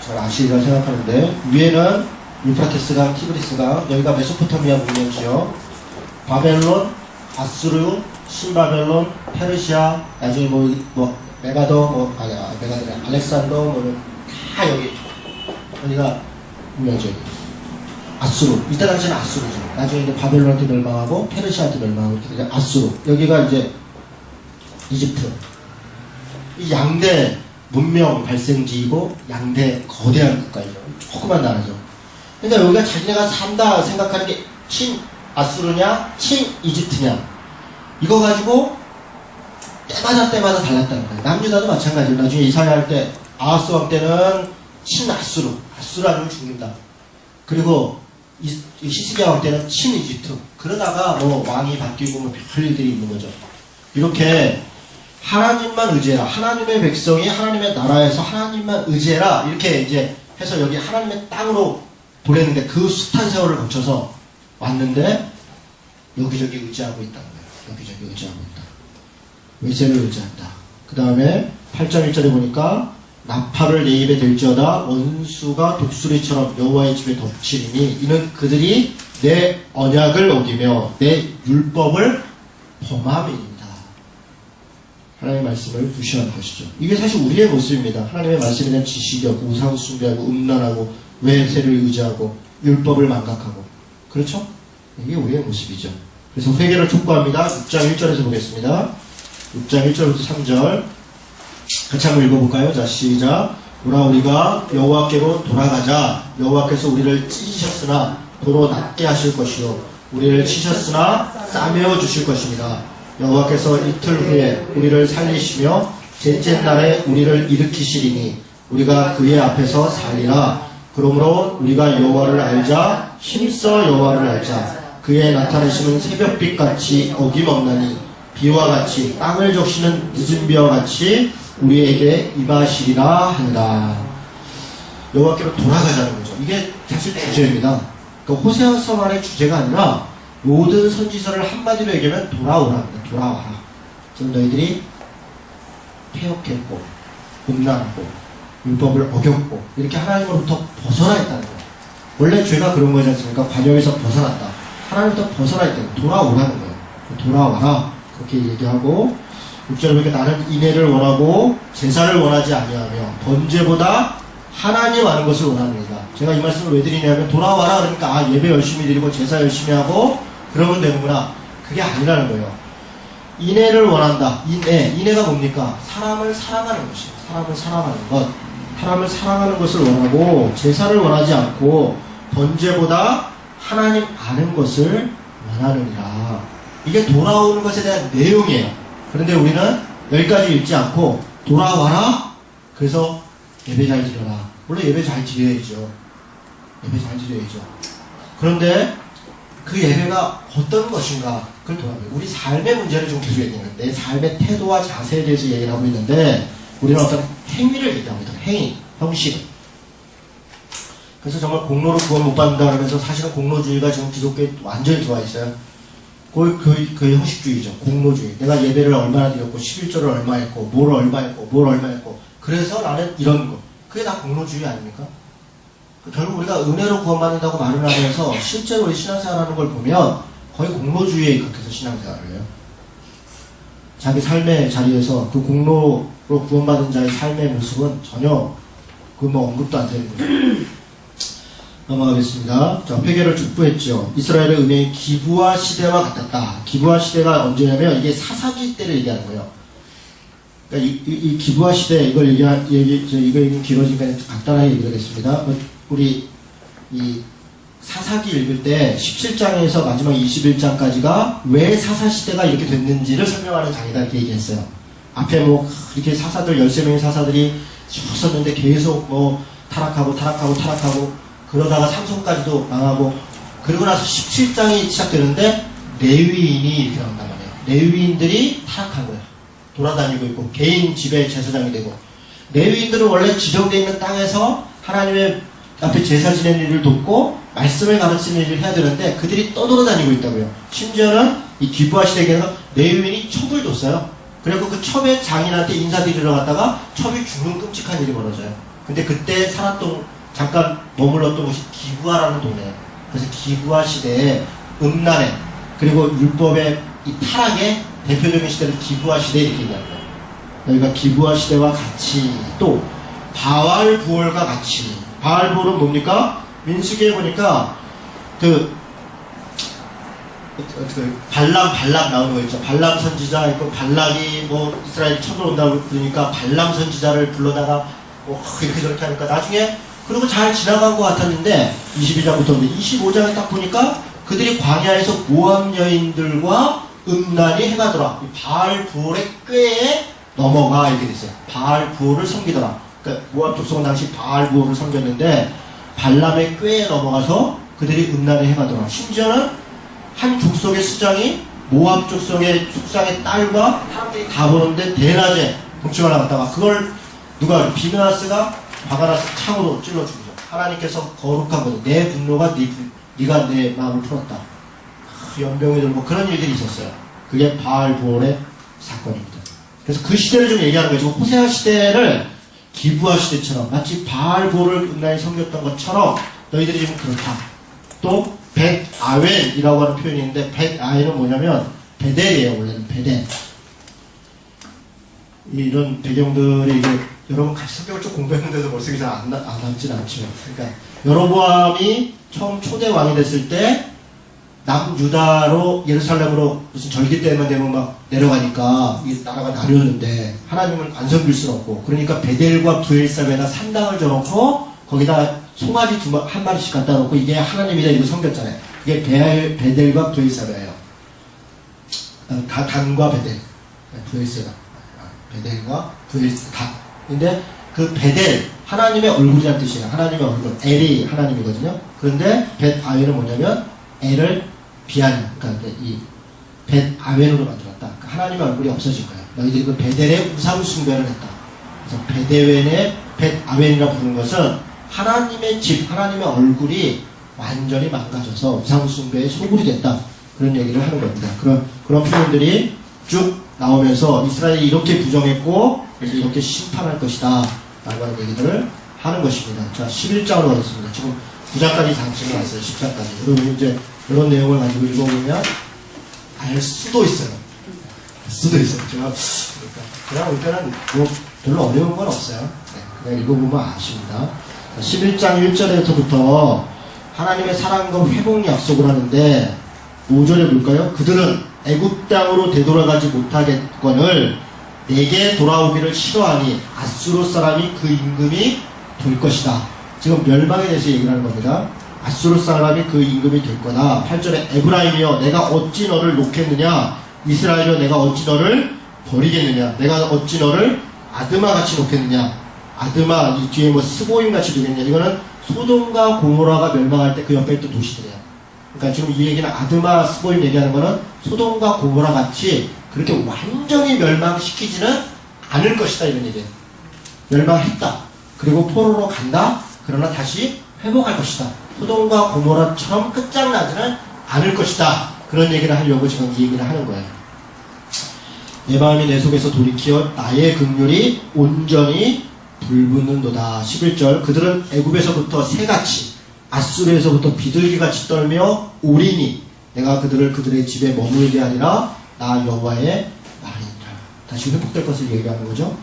잘 아시리라 생각하는데, 위에는 유프라테스강, 티그리스강, 여기가 메소포타미아 문명 지역, 바벨론, 아수르, 신바벨론, 페르시아, 나중에 메가더, 메가더, 알렉산더, 다 여기가 문명지역. 아수르. 이때 당시는 아수르죠. 나중에 이제 바벨론한테 멸망하고, 페르시아한테 멸망하고, 이제 아수르. 여기가 이제 이집트. 이 양대 문명 발생지이고, 양대 거대한 국가이죠. 조그만 나라죠. 그러니까 여기가 자기네가 산다 생각하는 게 친 아수르냐, 친 이집트냐. 이거 가지고 때마다 달랐다는 거예요. 남유다도 마찬가지예요. 나중에 이사야 할 때, 아하스 왕 때는 친 아수르 아니면 죽는다. 그리고 히스기야 왕 때는 친 이집트. 그러다가 왕이 바뀌고 별일들이 있는 거죠. 이렇게 하나님만 의지해라. 하나님의 백성이 하나님의 나라에서 하나님만 의지해라. 이렇게 이제 해서 여기 하나님의 땅으로 보냈는데 그 숱한 세월을 거쳐서 왔는데 여기저기 의지하고 있다는 거예요. 여기저기 의지하고 있다. 외세를 의지한다. 그 다음에 8장 1절에 보니까 나팔을 내 입에 댈지어다 원수가 독수리처럼 여호와의 집에 덮치리니 이는 그들이 내 언약을 어기며 내 율법을 범함이니이다. 하나님의 말씀을 무시하는 것이죠. 이게 사실 우리의 모습입니다. 하나님의 말씀에 대한 지식이 없고 우상 숭배하고 음란하고 외세를 의지하고 율법을 망각하고, 그렇죠? 이게 우리의 모습이죠. 그래서 회개를 촉구합니다. 6장 1절에서 보겠습니다. 6장 1절부터 3절 같이 한번 읽어볼까요? 자, 시작. 보라, 우리가 여호와께로 돌아가자. 여호와께서 우리를 찢으셨으나 도로 낮게 하실 것이요 우리를 치셨으나 싸매어 주실 것입니다. 여호와께서 이틀 후에 우리를 살리시며 셋째 날에 우리를 일으키시리니 우리가 그의 앞에서 살리라. 그러므로 우리가 여호와를 알자. 힘써 여호와를 알자. 그의 나타내시는 새벽빛같이 어김없나니 비와 같이 땅을 적시는 늦은 비와 같이 우리에게 임하시리라 한다. 여호와께로 돌아가자는 거죠. 이게 사실 주제입니다. 그러니까 호세아서 말의 주제가 아니라 모든 선지서를 한마디로 얘기하면 돌아오라. 돌아와라. 지금 너희들이 폐역했고 음란하고 율법을 어겼고 이렇게 하나님으로부터 벗어나 있다는 거예요. 원래 죄가 그런 거지 않습니까? 관역에서 벗어났다. 하나님부터 벗어나 있다. 돌아오라는 거예요. 돌아와라. 그렇게 얘기하고 6절에 보니까 나는 인애를 원하고 제사를 원하지 아니하며 번제보다 하나님 아는 것을 원합니다. 제가 이 말씀을 왜 드리냐면 돌아와라 그러니까 예배 열심히 드리고 제사 열심히 하고 그러면 되는구나. 그게 아니라는 거예요. 인애를 원한다. 인애가 뭡니까? 사람을 사랑하는 것이에요. 사람을 사랑하는 것. 사람을 사랑하는 것을 원하고 제사를 원하지 않고 번제보다 하나님 아는 것을 원하느니라. 이게 돌아오는 것에 대한 내용이에요. 그런데 우리는 여기까지 읽지 않고 돌아와라. 그래서 예배 잘 드려라. 물론 예배 잘 드려야죠. 예배 잘 드려야죠. 그런데 그 예배가 어떤 것인가 그걸 돌아봐요. 우리 삶의 문제를 좀 계속 얘기해요. 내 삶의 태도와 자세에 대해서 얘기를 하고 있는데 우리는 어떤 행위를 얘기하고 있다. 행위, 형식. 그래서 정말 공로로 구원 못 받는다 그러면서 사실은 공로주의가 지금 기독교에 완전히 들어와 있어요. 그 형식주의죠. 공로주의. 내가 예배를 얼마나 드렸고 11조를 얼마 했고 뭘 얼마 했고 그래서 나는 이런 거. 그게 다 공로주의 아닙니까? 결국 우리가 은혜로 구원받는다고 말을 하면서 실제로 우리 신앙생활하는 걸 보면 거의 공로주의에 입각해서 신앙생활을 해요. 자기 삶의 자리에서 그 공로로 구원받은 자의 삶의 모습은 전혀 언급도 안 되는 거예요. 넘어가겠습니다. 자, 회개를 촉구했죠. 이스라엘의 은혜의 기부와 시대와 같았다. 기부와 시대가 언제냐면 이게 사사기 때를 얘기하는 거예요. 그러니까 이 기부와 시대 이거 얘기 길어지니까 간단하게 얘기하겠습니다. 우리 사사기 읽을 때 17장에서 마지막 21장까지가 왜 사사시대가 이렇게 됐는지를 설명하는 장이다 이렇게 얘기했어요. 앞에 뭐 이렇게 사사들 13명의 사사들이 쭉 썼는데 계속 뭐 타락하고 그러다가 삼손까지도 망하고 그러고 나서 17장이 시작되는데 레위인이 이렇게 나온단 말이에요. 레위인들이 타락한 거예요. 돌아다니고 있고 개인 지배 제사장이 되고 레위인들은 원래 지정되어 있는 땅에서 하나님의 앞에 제사 지내는 일을 돕고 말씀을 가르치는 일을 해야 되는데 그들이 떠돌아다니고 있다고요. 심지어는 이 기브아 시대에서 레위인이 첩을 줬어요. 그리고 그 첩의 장인한테 인사드리러 갔다가 첩이 죽는 끔찍한 일이 벌어져요. 근데 그때 잠깐 머물렀던 곳이 기브아라는 동네예요. 그래서 기브아 시대에 음란에 그리고 율법의 이 타락의 대표적인 시대를 기브아 시대 이렇게 얘기하는 거예요. 여기가 기브아 시대와 같이 또 바알 부올과 같이 바알 부올은 뭡니까? 민수기에 보니까 발람 나오는 거 있죠. 발람 선지자 있고 발락이 뭐 이스라엘이 쳐들어온다고 그러니까 발람 선지자를 불러다가 뭐 이렇게 저렇게 하니까 나중에 그리고 잘 지나간 것 같았는데 22장부터 25장에 딱 보니까 그들이 광야에서 모압 여인들과 음란이 행하더라. 바알 부올의 꾀에 넘어가 이렇게 됐어요. 바알 부올을 섬기더라. 그러니까 모압 족속은 당시 바알 부올을 섬겼는데 발람의 꾀에 넘어가서 그들이 음란을 행하더라. 심지어는 한 족속의 수장이 모압 족속의 숙상의 딸과 사람들이 다 보는데 대낮에 동침을 나갔다가 그걸 누가 비느하스가 박아나서 창으로 찔러 죽이죠. 하나님께서 거룩하거든. 내 분노가 네가 내 마음을 풀었다. 연병이 들고 그런 일들이 있었어요. 그게 바알 부올의 사건입니다. 그래서 그 시대를 좀 얘기하는 거죠. 호세아 시대를 기브아 시대처럼 마치 바알 부올을 음란히 섬겼던 것처럼 너희들이 좀 그렇다. 또 벳아웬이라고 하는 표현이 있는데 벳아웬은 뭐냐면 베델이에요. 원래는 베델. 이런 배경들이 이게 여러분 같이 성경을 좀 공부했는데도 벌써 잘 안 남진 않죠. 그러니까 여로보암이 처음 초대 왕이 됐을 때 남유다로 예루살렘으로 무슨 절기 때만 되면 막 내려가니까 이 나라가 나뉘었는데 하나님은 안 섬길 수는 없고 그러니까 베델과 브엘사베나 산당을 줘놓고 거기다 송아지 한 마리씩 갖다 놓고 이게 하나님이다 이거 섬겼잖아요. 그게 베델과 브엘사베예요. 단과 베델, 브엘사베, 베델과 브엘사 근데 그 베델 하나님의 얼굴이라는 뜻이에요. 하나님의 얼굴 엘이 하나님이거든요. 그런데 벳아웬은 뭐냐면 엘을 비하는 그러니까 이 벳아웬으로 만들었다. 그러니까 하나님의 얼굴이 없어진 거예요. 너희들이 그 베델의 우상 숭배를 했다. 그래서 베델의 벳아웬이라 부르는 것은 하나님의 집, 하나님의 얼굴이 완전히 망가져서 우상 숭배의 소굴이 됐다. 그런 얘기를 하는 겁니다. 그런 표현들이 쭉 나오면서 이스라엘이 이렇게 부정했고 그래서 이렇게 심판할 것이다 라고 하는 얘기들을 하는 것입니다. 자, 11장으로 가겠습니다. 지금 9장까지 다 지나갔어요. 10장까지. 여러분 이제 이런 내용을 가지고 읽어보면 알 수도 있어요. 제가 그냥 올 때는 뭐 별로 어려운 건 없어요. 네, 그냥 읽어보면 아십니다. 11장 1절에서부터 하나님의 사랑과 회복 약속을 하는데 5절에 볼까요? 그들은 애굽 땅으로 되돌아가지 못하겠거늘 내게 돌아오기를 싫어하니 아수르 사람이 그 임금이 될 것이다. 지금 멸망에 대해서 얘기를 하는 겁니다. 아수르 사람이 그 임금이 될 거다. 8절에 에브라임이여 내가 어찌 너를 놓겠느냐 이스라엘이여 내가 어찌 너를 버리겠느냐 내가 어찌 너를 아드마 같이 놓겠느냐 아드마 이 뒤에 뭐 스보임 같이 두겠냐 이거는 소돔과 고모라가 멸망할 때 그 옆에 있던 도시들이에요. 그러니까 지금 이 얘기는 아드마 스보임 얘기하는 거는 소돔과 고모라 같이 그렇게 완전히 멸망시키지는 않을 것이다 이런 얘기예요. 멸망했다. 그리고 포로로 간다. 그러나 다시 회복할 것이다. 소돔과 고모라처럼 끝장나지는 않을 것이다. 그런 얘기를 하려고 지금 이 얘기를 하는 거예요. 내 마음이 내 속에서 돌이키어 나의 긍휼이 온전히 불붙는도다. 11절 그들은 애굽에서부터 새같이 아수르에서부터 비둘기같이 떨며 오리니 내가 그들의 집에 머물게 하리라 나 여호와의 말이니라. 다시 회복될 것을 얘기하는 거죠.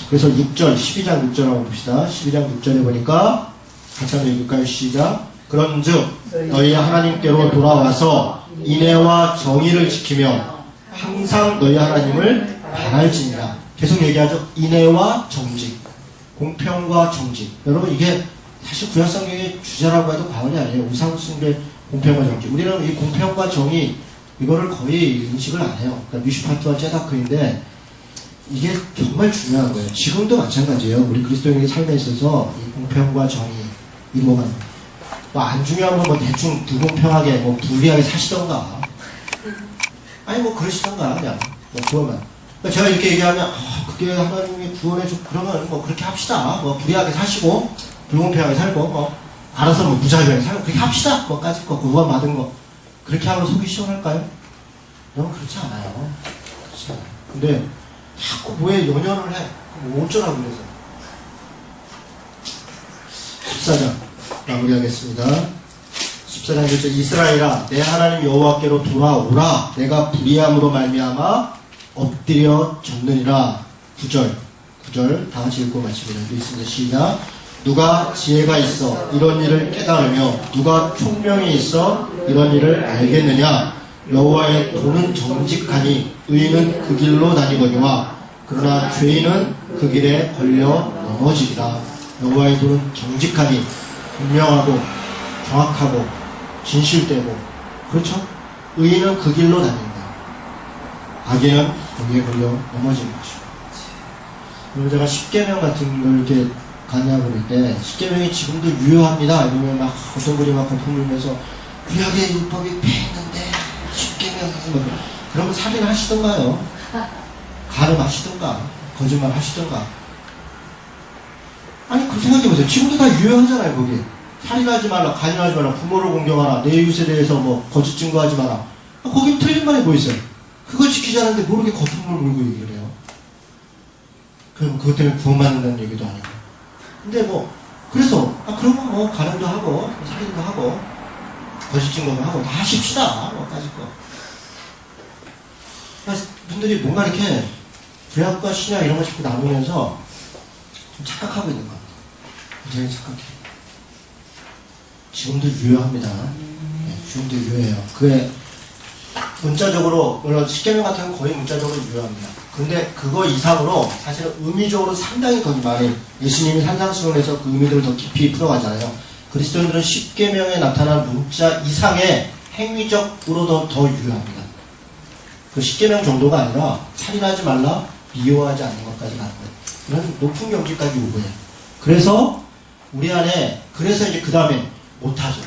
그래서 6절 12장 6절 한번 봅시다. 12장 6절에 보니까 같이 한번 읽을까요? 시작. 그런즉 너희 하나님께로 돌아와서 인애와 정의를 지키며 항상 너희 하나님을 바랄지니라. 계속 얘기하죠. 인애와 정직, 공평과 정직. 여러분 이게 사실 구약 성경의 주제라고 해도 과언이 아니에요. 우상숭배, 공평과 정의. 우리는 이 공평과 정의 이거를 거의 인식을 안 해요. 그러니까 미슈파트와 제다크인데 이게 정말 중요한 거예요. 지금도 마찬가지예요. 우리 그리스도인의 삶에 있어서 이 공평과 정의 이거만 뭐 안 중요하면 뭐 대충 불공평하게 뭐 불리하게 사시던가 아니 뭐 그러시던가 그냥 뭐 그거만. 그러니까 제가 이렇게 얘기하면 그게 하나님이 구원해 줘 그러면 뭐 그렇게 합시다. 뭐 불리하게 사시고 불공평하게 살고 뭐 알아서 뭐 무자비하게 살고 그렇게 합시다. 뭐까짓 거 구원 받은 거 그렇게 하면 속이 시원할까요? 너무 그렇지 않아요. 그렇지 않아요. 근데 자꾸 뭐에 연연을 해. 그럼 어쩌라고 그래서. 14장 마무리하겠습니다. 14장 1절 이스라엘아 내 하나님 여호와께로 돌아오라 내가 불의함으로 말미암아 엎드려 졌느니라. 9절 다 같이 읽고 마치기로 있습니다. 시작. 누가 지혜가 있어 이런 일을 깨달으며 누가 총명이 있어 이런 일을 알겠느냐. 여호와의 도는 정직하니 의인은 그 길로 다니거니와 그러나 죄인은 그 길에 걸려 넘어지리라. 여호와의 도는 정직하니 분명하고 정확하고 진실되고 그렇죠? 의인은 그 길로 다닌다. 악인은 거기에 걸려 넘어지는 것이고. 그리고 제가 십계명 같은 걸 이렇게 강의하고 그럴 때 십계명이 지금도 유효합니다. 이러면 막 어떤 분이 막 거품 물면서 구약의 율법이 패했는데 십계명 그러면 살인 하시던가요? 가늠하시던가 거짓말 하시던가. 아니 그 생각해보세요. 지금도 다 유효하잖아요. 거기 살인하지 말라, 간음하지 말라, 부모를 공경하라, 내 이웃에 대해서 뭐 거짓 증거하지 마라. 거기 틀린 말이 뭐 있어요? 그거 지키지 않는데 모르게 거품을 물고 얘기를 해요. 그럼 그것 때문에 구원받는다는 얘기도 아니고. 근데 뭐 그래서 그러면 뭐 간음도 하고 살인도 하고 거짓 증거도 하고 다 하십시다. 뭐까짓 거. 그러니까 분들이 뭔가 이렇게 구약과 신약 이런 거 자꾸 나누면서 좀 착각하고 있는 것 같아요. 굉장히 착각해요. 지금도 유효합니다. 네, 지금도 유효해요. 그게 문자적으로 물론 십계명 같은 건 거의 문자적으로 유효합니다. 근데 그거 이상으로 사실은 의미적으로 상당히 거기 많이 예수님이 산상수훈에서 그 의미들을 더 깊이 풀어가잖아요. 그리스도인들은 십계명에 나타난 문자 이상의 행위적으로도 더 유효합니다. 그 십계명 정도가 아니라 살인하지 말라, 미워하지 않는 것까지 가는 거예요. 이런 높은 경지까지 오고요. 그래서 우리 안에 그래서 이제 그 다음에 못하죠.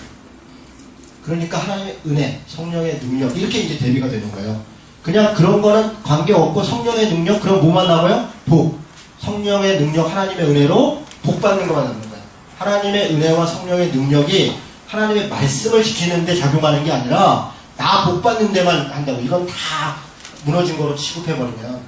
그러니까 하나님의 은혜, 성령의 능력 이렇게 이제 대비가 되는 거예요. 그냥 그런 거는 관계없고 성령의 능력 그럼 뭐만 나와요? 복. 성령의 능력 하나님의 은혜로 복 받는 것만 남는 거예요. 하나님의 은혜와 성령의 능력이 하나님의 말씀을 지키는데 작용하는 게 아니라 나 복 받는 데만 한다고. 이건 다 무너진 거로 취급해버리면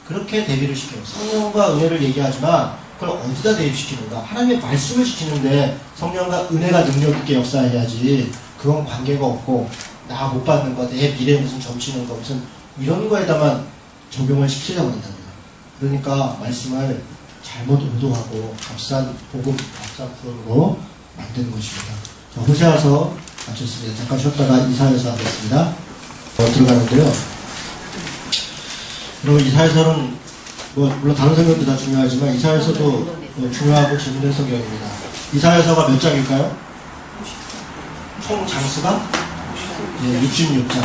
그렇게 대비를 시켜요. 성령과 은혜를 얘기하지만 그걸 어디다 대입시키는가? 하나님의 말씀을 지키는데 성령과 은혜가 능력 있게 역사해야지. 그건 관계가 없고 나 못 받는 거, 내 미래에 무슨 점치는 거 무슨 이런 거에다만 적용을 시키려고 한다는 거예요. 그러니까 말씀을 잘못 의도하고 값싼 복음, 값싼 구원으로 만드는 것입니다. 자, 호세아서 마쳤습니다. 잠깐 쉬었다가 이사야서 하겠습니다. 들어가는데요. 그리고 이사야서는 뭐 물론 다른 성경도 다 중요하지만 이사야서도 중요하고 재밌는 성경입니다. 이사야서가 몇 장일까요? 총 장수가 66장.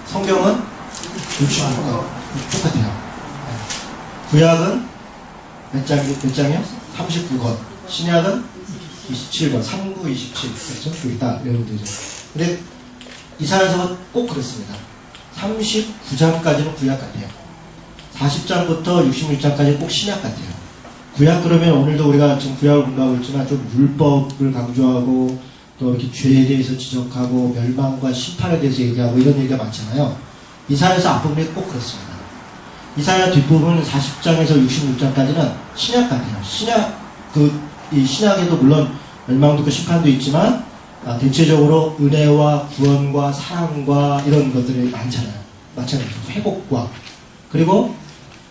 성경은 66장. 똑같아요. 구약은 몇 장이요? 39권. 신약은 27권. 39, 27. 그렇죠? 여기 딱 외우면 되죠. 근데 이사야서가 꼭 그렇습니다. 39장까지는 구약 같아요. 40장부터 66장까지 꼭 신약 같아요. 구약 그러면 오늘도 우리가 지금 구약을 공부하고 있지만 좀 율법을 강조하고 또 이렇게 죄에 대해서 지적하고 멸망과 심판에 대해서 얘기하고 이런 얘기가 많잖아요. 이사야서 앞부분이 꼭 그렇습니다. 이사야 뒷부분 40장에서 66장까지는 신약 같아요. 이 신약에도 물론 멸망도 있고 심판도 있지만 대체적으로 은혜와 구원과 사랑과 이런 것들이 많잖아요. 마찬가지로 회복과 그리고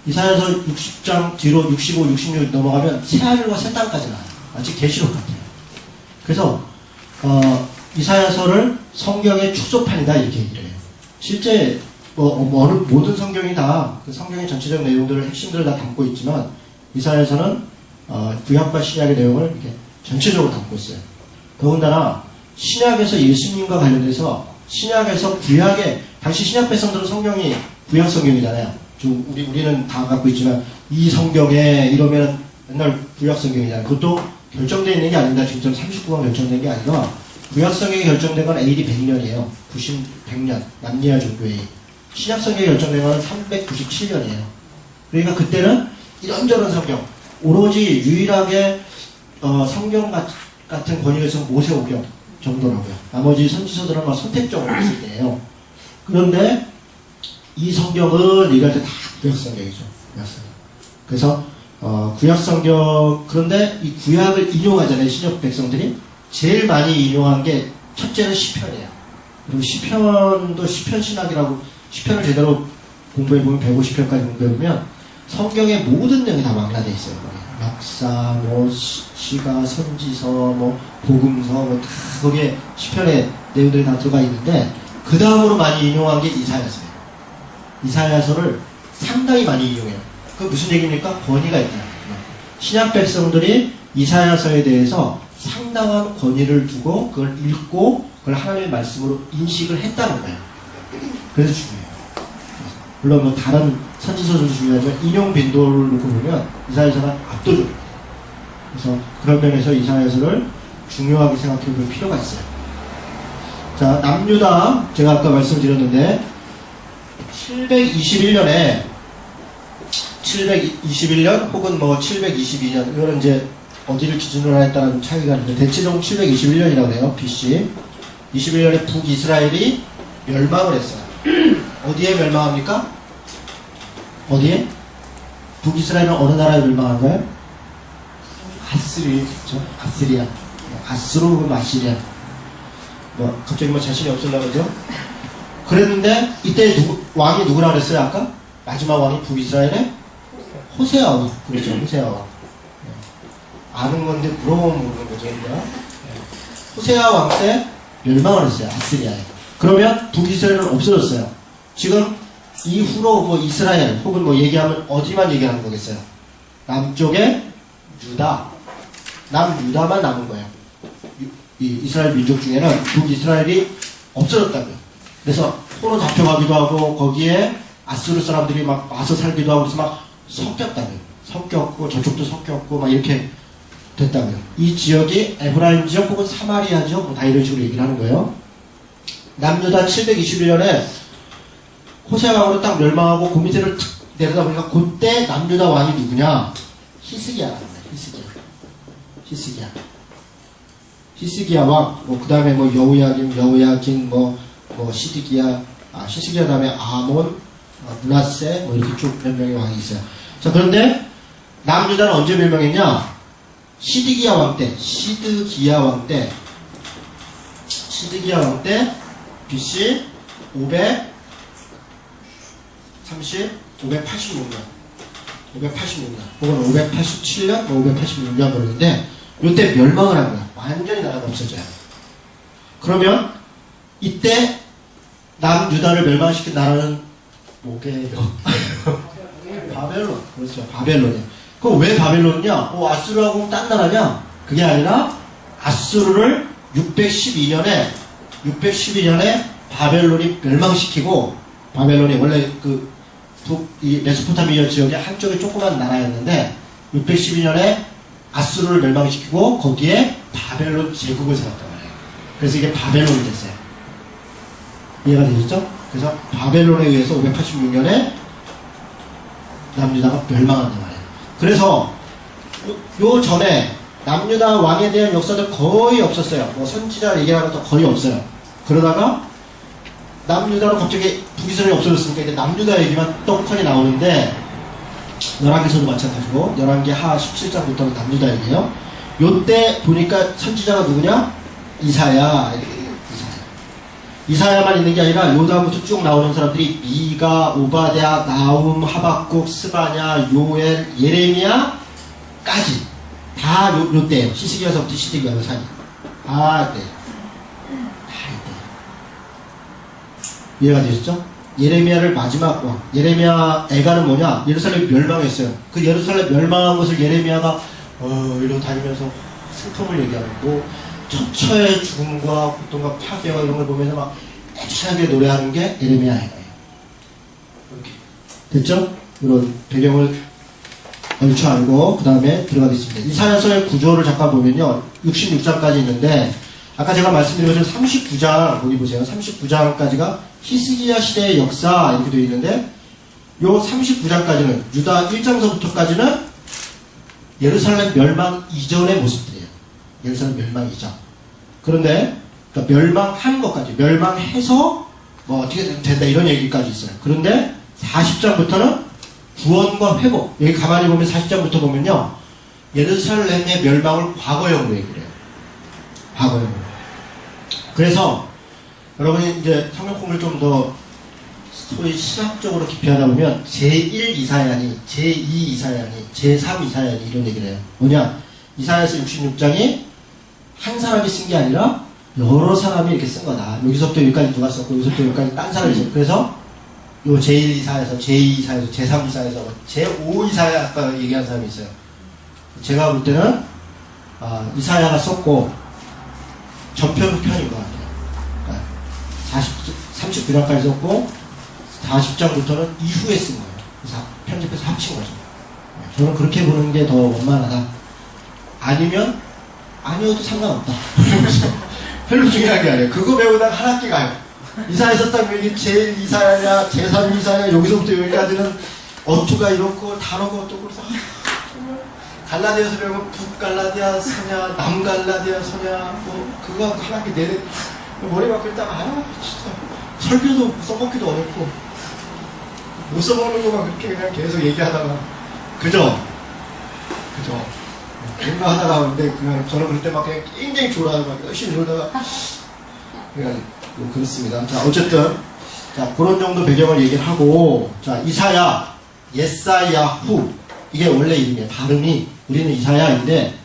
이사야서 60장 뒤로 65, 66 넘어가면 새하늘과 새 땅까지 나와요. 마치 계시록 같아요. 그래서 이사야서를 성경의 축소판이다 이렇게 얘기를 해요. 실제 모든 성경이 다 그 성경의 전체적 내용들을 핵심들을 다 담고 있지만 이사야서는 구약과 신약의 내용을 이렇게 전체적으로 담고 있어요. 더군다나 신약에서 예수님과 관련해서 신약에서 구약에 당시 신약 백성들은 성경이 구약 성경이잖아요. 우리는 다 갖고 있지만 이 성경에 이러면 맨날 구약 성경이잖아요. 그것도 결정되어 있는 게 아닙니다. 직접 39권 결정된 게 아니라 구약 성경이 결정된 건 AD 100년이에요. 100년 남리아 종교회의. 신약 성경이 결정된 건 397년이에요. 그러니까 그때는 이런저런 성경 오로지 유일하게 성경 같은 권위가 있어서 모세오경 정도라고요. 나머지 선지서들은 막 선택적으로 있을 때예요. 그런데 이 성경은 이럴 때 다 구약성경이죠. 구약성경. 그래서 구약성경 그런데 이 구약을 인용하잖아요. 신약 백성들이 제일 많이 인용한 게 첫째는 시편이에요. 그리고 시편도 시편 신학이라고 시편을 제대로 공부해보면 150편까지 공부해보면 성경의 모든 내용이 다 망라되어 있어요. 역사, 시가, 선지서, 복음서, 다 거기에 시편의 내용들이 다 들어가 있는데 그 다음으로 많이 인용한 게 이사야서예요. 이사야서를 상당히 많이 인용해요. 그 무슨 얘기입니까? 권위가 있다. 신약 백성들이 이사야서에 대해서 상당한 권위를 두고 그걸 읽고 그걸 하나님의 말씀으로 인식을 했다는 거예요. 그래서 중요해요. 물론 다른 선지서도 중요하지만 인용 빈도를 놓고 보면 이사야서가 압도적이에요. 그래서 그런 면에서 이사야서를 중요하게 생각해 볼 필요가 있어요. 자, 남유다 제가 아까 말씀드렸는데 721년 혹은 722년 이거는 이제 어디를 기준으로 하냐에 따른 차이가 있는데 대체적으로 721년이라고 해요. BC 21년에 북이스라엘이 멸망을 했어요. 어디에 멸망합니까? 어디에? 북이스라엘은 어느 나라에 멸망한 거예요? 그렇죠? 아스리아. 아스로 혹은 아시리아. 갑자기 자신이 없으려고 그러죠? 그랬는데 이때 왕이 누구라 그랬어요? 아까? 마지막 왕이 북이스라엘의 호세아 왕. 그렇죠. 호세아 왕. 아는 건데 물어보면 모르는 거죠. 호세아 왕 때 멸망을 했어요. 아스리아에. 그러면 북이스라엘은 없어졌어요. 지금 이후로 이스라엘 혹은 얘기하면 어디만 얘기하는 거겠어요? 남쪽에 유다. 남유다만 남은 거예요. 이 이스라엘 민족 중에는 북이스라엘이 없어졌다고요. 그래서 포로 잡혀가기도 하고 거기에 아수르 사람들이 막 와서 살기도 하고 그래서 막 섞였다고요. 섞였고 저쪽도 섞였고 막 이렇게 됐다고요. 이 지역이 에브라임 지역 혹은 사마리아 지역 다 이런 식으로 얘기를 하는 거예요. 남유다 721년에 호세아 왕으로 딱 멸망하고 그 밑에를 탁 내려다 보니까 그때 남유다 왕이 누구냐? 히스기야라는 거예요. 히스기야 왕. 그 다음에 여호야긴, 시드기야, 히스기야 다음에 아몬, 므낫세, 이렇게 쭉 몇 명의 왕이 있어요. 자, 그런데 남유다는 언제 멸망했냐? 시드기야 왕 때 BC 586년 혹은 587년, 586년 그러는데 이때 멸망을 한 거야. 완전히 나라가 없어져요. 그러면 이때 남유다를 멸망시킨 나라는 뭐게요? 바벨론. 그렇죠. 바벨론이에요. 그럼 왜 바벨론이냐? 아수르하고 딴 나라냐? 그게 아니라 아수르를 612년에 바벨론이 멸망시키고 바벨론이 원래 이 메소포타미아 지역의 한쪽에 조그만 나라였는데 612년에 아수르를 멸망시키고 거기에 바벨론 제국을 세웠단 말이에요. 그래서 이게 바벨론이 됐어요. 이해가 되셨죠? 그래서 바벨론에 의해서 586년에 남유다가 멸망한단 말이에요. 그래서 요 전에 남유다 왕에 대한 역사도 거의 없었어요. 선지자 얘기하는 것도 거의 없어요. 그러다가 남유다로 갑자기 북이스라엘이 없어졌으니까 이제 남유다 얘기만 떡하니 나오는데 열왕기서도 마찬가지고 열왕기 하 17장부터는 남유다 얘기예요. 요때 보니까 선지자가 누구냐? 이사야만 있는 게 아니라 요다부터 쭉 나오는 사람들이 미가, 오바댜, 나움, 하박국, 스바냐, 요엘, 예레미야까지 다 요때예요. 히스기야서부터 시드기야 사이. 네. 이해가 되셨죠? 예레미야를 마지막 왕. 예레미야 애가는 뭐냐? 예루살렘이 멸망했어요. 그 예루살렘 멸망한 것을 예레미야가 이러고 다니면서 슬픔을 얘기하는 뭐 처처의 죽음과 고통과 파괴와 이런 걸 보면서 막 애타게 노래하는 게 예레미야예요. 이렇게 됐죠? 이런 배경을 얼추 알고 그 다음에 들어가겠습니다. 이사야서의 구조를 잠깐 보면요, 66장까지 있는데 아까 제가 말씀드린 것처럼 39장 거기 보세요. 39장까지가 히스기야 시대의 역사 이렇게 되어 있는데 요 39장까지는 유다 1장서부터까지는 예루살렘 멸망 이전의 모습들이에요. 예루살렘 멸망 이전. 그런데 그러니까 멸망하는 것까지, 멸망해서 뭐 어떻게 된다 이런 얘기까지 있어요. 그런데 40장부터는 구원과 회복. 여기 가만히 보면 40장부터 보면요, 예루살렘의 멸망을 과거형으로 얘기를 해요. 과거형으로. 그래서 여러분이 이제 성경 공부를 좀 더 소위 시각적으로 깊이 하다 보면 제1 이사야니, 제2 이사야니, 제3 이사야니 이런 얘기를 해요. 뭐냐? 이사야서 66장이 한 사람이 쓴 게 아니라 여러 사람이 이렇게 쓴 거다. 여기서부터 여기까지 누가 썼고 여기서부터 여기까지 딴 사람이 썼고, 그래서 요 제1 이사야서, 제2 이사야서, 제3 이사야서, 제5 이사야 아까 얘기한 사람이 있어요. 제가 볼 때는 이사야가 썼고 전편 편인 것 같아요. 그러니까 39장까지 썼고 40장부터는 이후에 쓴 거예요. 그래서 편집해서 합친 거죠. 저는 그렇게 보는 게 더 원만하다. 아니면 아니어도 상관없다. 별로 중요한 게 아니에요. 그거 배우다가 한 학기 가요. 이사야 썼다면 이게 제1 이사야냐 제3 이사야, 여기서부터 여기까지는 어투가 이렇고 단어가 어떻고, 그래서 갈라디아서 배우면 북갈라디아 서냐 남갈라디아 서냐 뭐 그거 한 학기 내내 머리 막고 있다가 진짜 설교도 써먹기도 어렵고 못 써먹는 거만 그렇게 그냥 계속 얘기하다가 그죠? 뭔가 하다가 근데 그냥 저는 그럴 때 막 그냥 굉장히 졸아요. 막 열심히 졸다가 그냥 뭐 그렇습니다. 자, 어쨌든 자, 그런 정도 배경을 얘기를 하고, 자, 이사야, 예사야후, 이게 원래 이름이에요. 발음이 우리는 이사야인데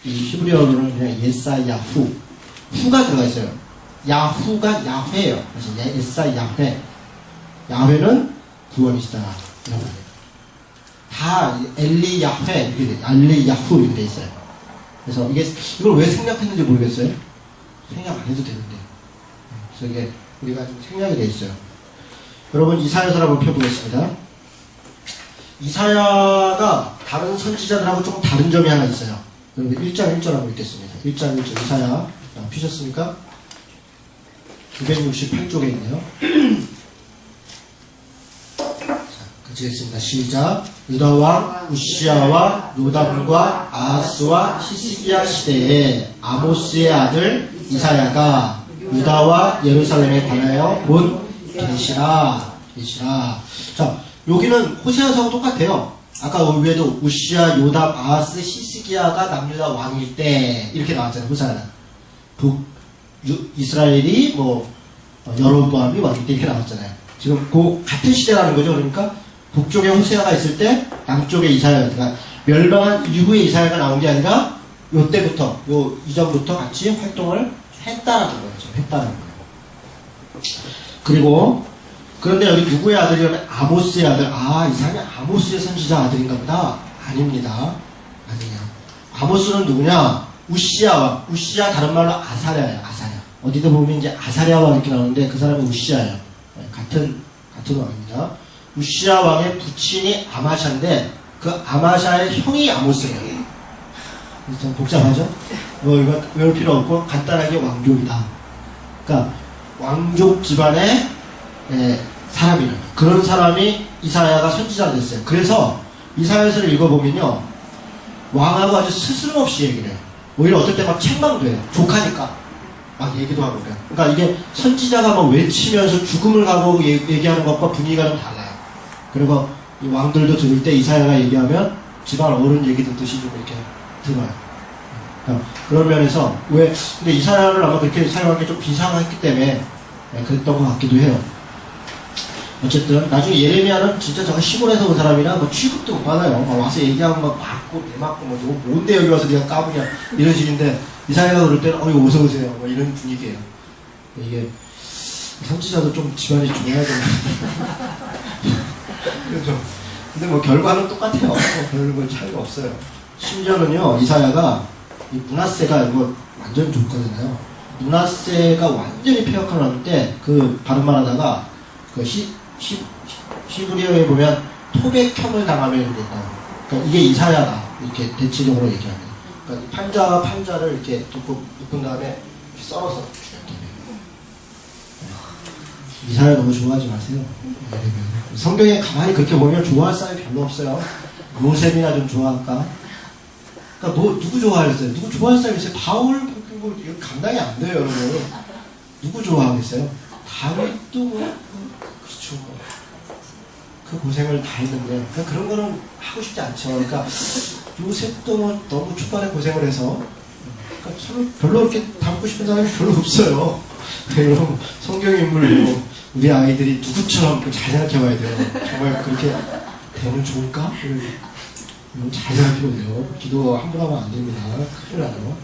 이 히브리어로는 그냥 예사야후, 후가 들어가 있어요. 야후가 야훼예요. 그래서 예사야훼, 야훼는 구원이시다 이런 거예요. 다 엘리야훼 이렇게 돼, 엘리야후 이렇게 돼 있어요. 그래서 이걸 왜 생략했는지 모르겠어요. 생략 안 해도 되는데. 그래서 이게 우리가 좀 생략이 돼 있어요. 여러분 이사야서를 한번 펴보겠습니다. 이사야가 다른 선지자들하고 조금 다른 점이 하나 있어요. 여러분 1장 1절 한번 읽겠습니다. 1장 1절 이사야 피셨습니까? 968쪽에 있네요. 읽겠습니다. 시작. 유다 왕 우시야와 요담과 아하스와 히스기야 시대에 아모스의 아들 이사야가 유다와 예루살렘에 관하여 본 계시라. 자, 여기는 호세아서하고 똑같아요. 아까 위에도 우시야, 요담, 아하스, 히스기야가 남유다 왕일 때 이렇게 나왔잖아요. 호세아는 이스라엘이 여로보암이 왕일 때 이렇게 나왔잖아요. 지금 그 같은 시대라는 거죠. 그러니까 북쪽에 호세아가 있을 때 남쪽에 이사야가, 그러니까 멸망한 이후에 이사야가 나온 게 아니라 요때부터, 이전부터 같이 활동을 했다라는 거죠. 했다라는 거예요. 그리고 그런데 여기 누구의 아들이냐면 아모스의 아들. 이 사람이 아모스의 선지자 아들인가 보다. 아닙니다. 아니냐. 아모스는 누구냐? 우시야 다른 말로 아사랴예요. 아사랴. 어디도 보면 이제 아사랴와 이렇게 나오는데 그 사람이 우시야예요. 같은 왕입니다. 우시야 왕의 부친이 아마샤인데 그 아마샤의 형이 아모스예요. 좀 복잡하죠? 이거 외울 필요 없고 간단하게 왕족이다. 그러니까 왕족 집안의 사람이에요. 그런 사람이 이사야가 선지자가 됐어요. 그래서 이사야서를 읽어보면요, 왕하고 아주 스스럼없이 얘기를 해요. 오히려 어떨 때 막 책망돼요. 족하니까 막 얘기도 하고 그래요. 그러니까 이게 선지자가 막 외치면서 죽음을 가고 얘기하는 것과 분위기가 좀 달라요. 그리고 이 왕들도 들을 때 이사야가 얘기하면 집안 어른 얘기 듣듯이 좀 이렇게 들어요. 그런 면에서 근데 이사야를 아마 그렇게 사용한 게 좀 비상했기 때문에 그랬던 것 같기도 해요. 어쨌든 나중에 예레미야는 진짜 저가 시골에서 온 사람이라 취급도 못 받아요. 와서 얘기하면 막 맞고 대맞고 뭔데 여기 와서 네가 까부냐 이런 식인데, 이사야가 그럴 때는 어서 오세요 이런 분위기예요. 이게 선지자도 좀 집안이 좋아야 되는 그렇죠. 근데 결과는 똑같아요. 별 차이가 없어요. 심지어는요, 이사야가 이 문하세가 이거 완전 좋거든요. 문하세가 완전히 폐역을 하는 때 그 발음만 하다가 그 시브리어에 보면 토백혐을 당하면 된다. 그러니까 이게 이사야다. 이렇게 대체적으로 얘기합니다. 그러니까 판자와 판자를 이렇게 묶은 다음에 이렇게 썰어서 이사야 너무 좋아하지 마세요. 성경에 가만히 그렇게 보면 좋아할 사람이 별로 없어요. 요셉이나 좀 좋아할까? 그러니까 누구 좋아하겠어요? 누구 좋아할 사람이 있어요? 바울 뭐 이거 감당이 안 돼요, 여러분. 누구 좋아하겠어요? 다윗도 그렇죠. 그 고생을 다 했는데 그러니까 그런 거는 하고 싶지 않죠. 그러니까 요셉도 뭐 너무 초반에 고생을 해서 그러니까 서로 별로 이렇게 닮고 싶은 사람이 별로 없어요. 여러분 성경 인물 우리 아이들이 누구처럼 잘 생각해봐야 돼요. 정말 그렇게 되면 좋을까? 잘 생각해야 돼요. 기도 함부로 하면 안 됩니다. 큰일 나요.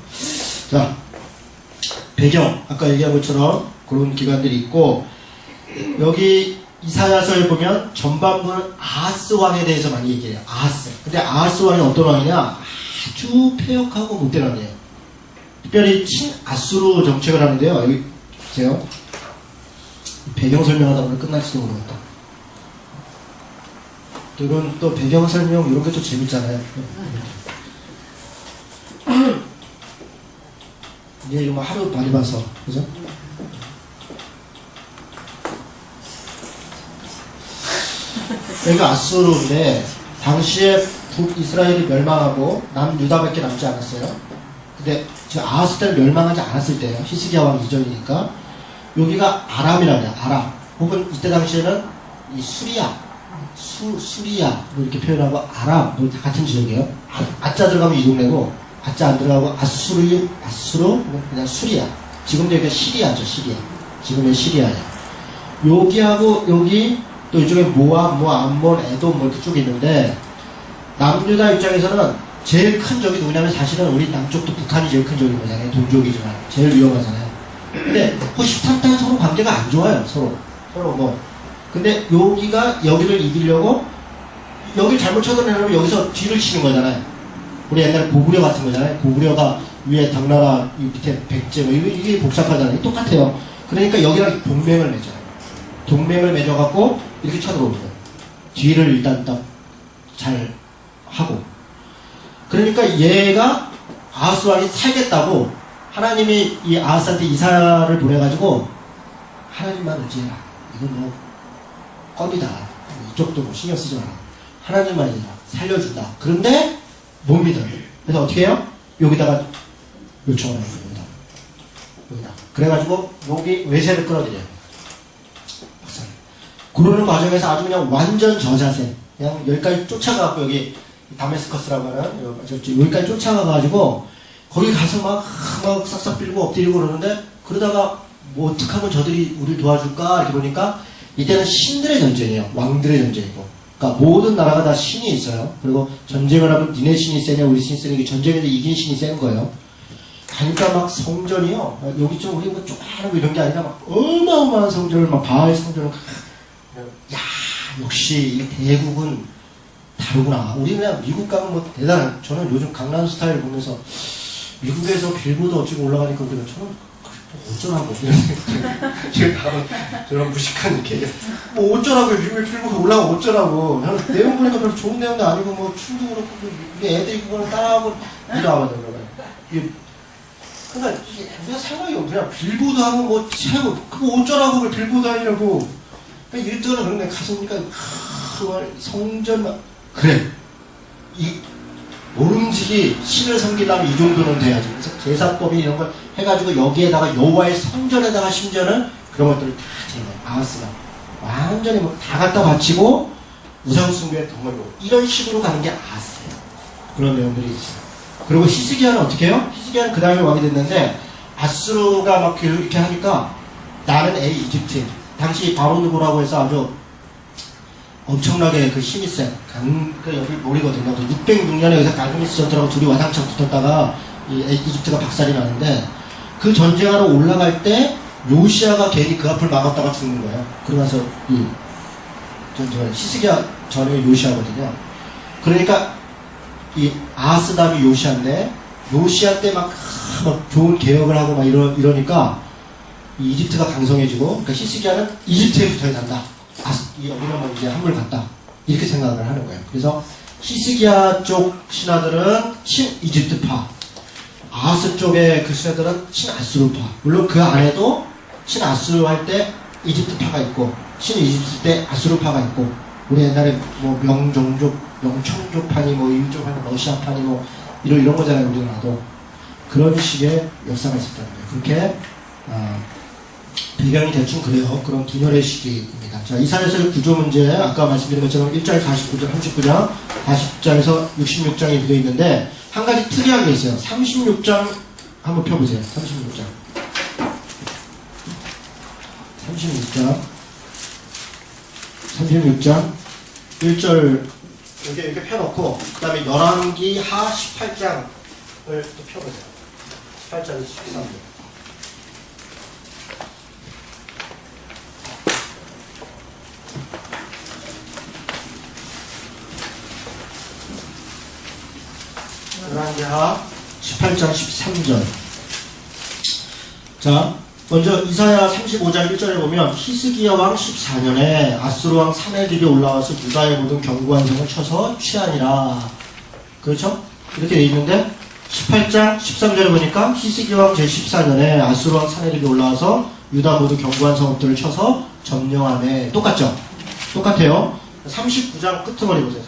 자, 배경 아까 얘기한 것처럼 그런 기관들이 있고 여기 이사야서에 보면 전반부는 아하스 왕에 대해서 많이 얘기해요. 아하스. 근데 아하스 왕이 어떤 왕이냐? 아주 폐역하고 못된 왕이에요. 특별히 친아수르 정책을 하는데요. 여기 보세요. 배경 설명하다 보면 끝날지도 모르겠다. 이건 또 배경 설명 이런 게 또 재밌잖아요. 이제 이거 하루 많이 봐서 그죠? 여기가 아수르인데 당시에 북이스라엘이 멸망하고 남유다밖에 남지 않았어요. 근데 지금 아하스 때는 멸망하지 않았을 때예요. 히스기야 왕 이전이니까. 여기가 아람이라고 해요. 아람. 혹은 이때 당시에는 이 수리아, 수리아 이렇게 표현하고 아람 다 같은 지역이에요. 아자 들어가면 이 동네고 아자 안 들어가고 아수르 그냥 수리아. 지금도 여기가 시리아죠. 시리아. 지금의 시리아예요. 여기하고 여기 또 이쪽에 모압, 뭐 암몬, 에돔 뭐 이쪽에 있는데 남유다 입장에서는 제일 큰 적이 누구냐면 사실은 우리 남쪽도 북한이 제일 큰 적인 거잖아요. 동족이지만 제일 위험하잖아요. 근데 호시탐탐 서로 관계가 안 좋아요. 서로 뭐. 근데 여기를 이기려고 여기를 잘못 쳐들어내려면 여기서 뒤를 치는 거잖아요. 우리 옛날에 고구려 같은 거잖아요. 고구려가 위에 당나라 밑에 백제 뭐 이게 복잡하잖아요. 똑같아요. 그러니까 여기랑 동맹을 맺어요. 동맹을 맺어갖고 이렇게 쳐들어오는 거예요. 뒤를 일단 딱 잘 하고. 그러니까 얘가 아하스 왕이 살겠다고 하나님이 이 아하스한테 이사야를 보내가지고 하나님만 의지해라. 이건 뭐 껌이다. 이쪽도 뭐 신경 쓰지 마라. 하나님만 의지해라. 살려준다. 그런데 못 믿어요. 그래서 어떻게 해요? 여기다가 요청을 해요. 여기다. 그래가지고 여기 외세를 끌어들여요. 그러는 과정에서 아주 그냥 완전 저자세. 그냥 여기까지 쫓아가고 여기 다메스커스라고 하는 여기까지 쫓아가가지고 거기 가서 막 싹싹 빌고 엎드리고 그러는데 그러다가 뭐 어떡하면 저들이 우리를 도와줄까 이렇게 보니까 이때는 신들의 전쟁이에요. 왕들의 전쟁이고. 그러니까 모든 나라가 다 신이 있어요. 그리고 전쟁을 하면 니네 신이 세냐 우리 신이 세냐 전쟁에서 이긴 신이 센 거예요. 가니까 막 성전이요. 여기 좀 우리 뭐 쪼그라고 이런 게 아니라 막 어마어마한 성전을 막 바알 성전을 야 역시 이 대국은 다르구나. 우리 그냥 미국 가면 뭐 대단한. 저는 요즘 강남 스타일 보면서 미국에서 빌보드 어찌고 올라가니까 그러면 저는 어쩌라고 지금 다른 저런 무식한 이렇게 뭐 어쩌라고 미국에 빌보드 올라가 어쩌라고. 저는 내용 보니까 별로 좋은 내용도 아니고 뭐 춤도 그렇고 우리 애들이 그거는 따라하고 이러하거든요. 그러니까 우리가 생각이 그냥 빌보드 하고 뭐 최고 그거 어쩌라고 그 빌보드 하려고. 그러니까 이랬더니 그런데 가서 보니까 성전 그래 이 모름지기 신을 섬기려면 이 정도는 돼야지. 그래서 제사법이 이런 걸 해가지고 여기에다가 여호와의 성전에다가 심지어는 그런 것들을 다 제거해. 아하스가 완전히 뭐 다 갖다 바치고 우상숭배에 덩어리고 이런 식으로 가는 게 아하스예요. 그런 내용들이 있어요. 그리고 히스기야는 어떻게 해요? 히스기야는 그 다음에 왕이 됐는데 아수르가 막 이렇게 하니까 나는 이집트 당시 바로누고라고 해서 아주 엄청나게 그 힘이 센 그 여기 몰이거든요. 606년에 여기서 갈그미스 전투라고 둘이 와장창 붙었다가 이집트가 박살이 나는데 그 전쟁하러 올라갈 때 요시아가 괜히 그 앞을 막았다가 죽는 거예요. 그러면서 히스기야 전에 요시아거든요. 그러니까 이 아하스 다음이 요시아인데 요시아 때 막 좋은 개혁을 하고 막 이러니까 이 이집트가 강성해지고, 그러니까 히스기야는 이집트에 붙어야 된다. 여기는 뭐 이제 한물 갔다. 이렇게 생각을 하는 거예요. 그래서 히스기야 쪽 신하들은 친이집트파, 아하스 쪽의 그 신하들은 친아수르파. 물론 그 안에도 친아수르 할 때 이집트파가 있고, 친이집트 때 아수르파가 있고, 우리 옛날에 뭐 명청조파니 뭐 이쪽파니 러시아파니 뭐 이런 거잖아요. 우리나라도 그런 식의 역사가 있었다는 거예요. 그렇게 배경이 대충 그래요. 그런 분열의 시기입니다. 자, 이사야서의 구조 문제, 아까 말씀드린 것처럼 1장에서 49장, 39장, 40장에서 66장이 되어 있는데, 한 가지 특이한 게 있어요. 36장 한번 펴보세요. 36장. 36장 1절 이렇게 펴놓고, 그 다음에 열왕기 하 18장을 또 펴보세요. 18장에서 13절. 열왕기하 18장 13절. 자, 먼저 이사야 35장 1절에 보면 히스기야 왕 14년에 아수르 왕 사네립이 올라와서 유다의 모든 견고한 성을 쳐서 취하니라. 그렇죠? 이렇게 돼 있는데 18장 13절에 보니까 히스기야 왕 제14년에 아수르 왕 사네립이 올라와서 유다 모두 견고한 성읍들을 쳐서 점령하네. 똑같죠? 똑같아요. 39장 끄트머리 보세요.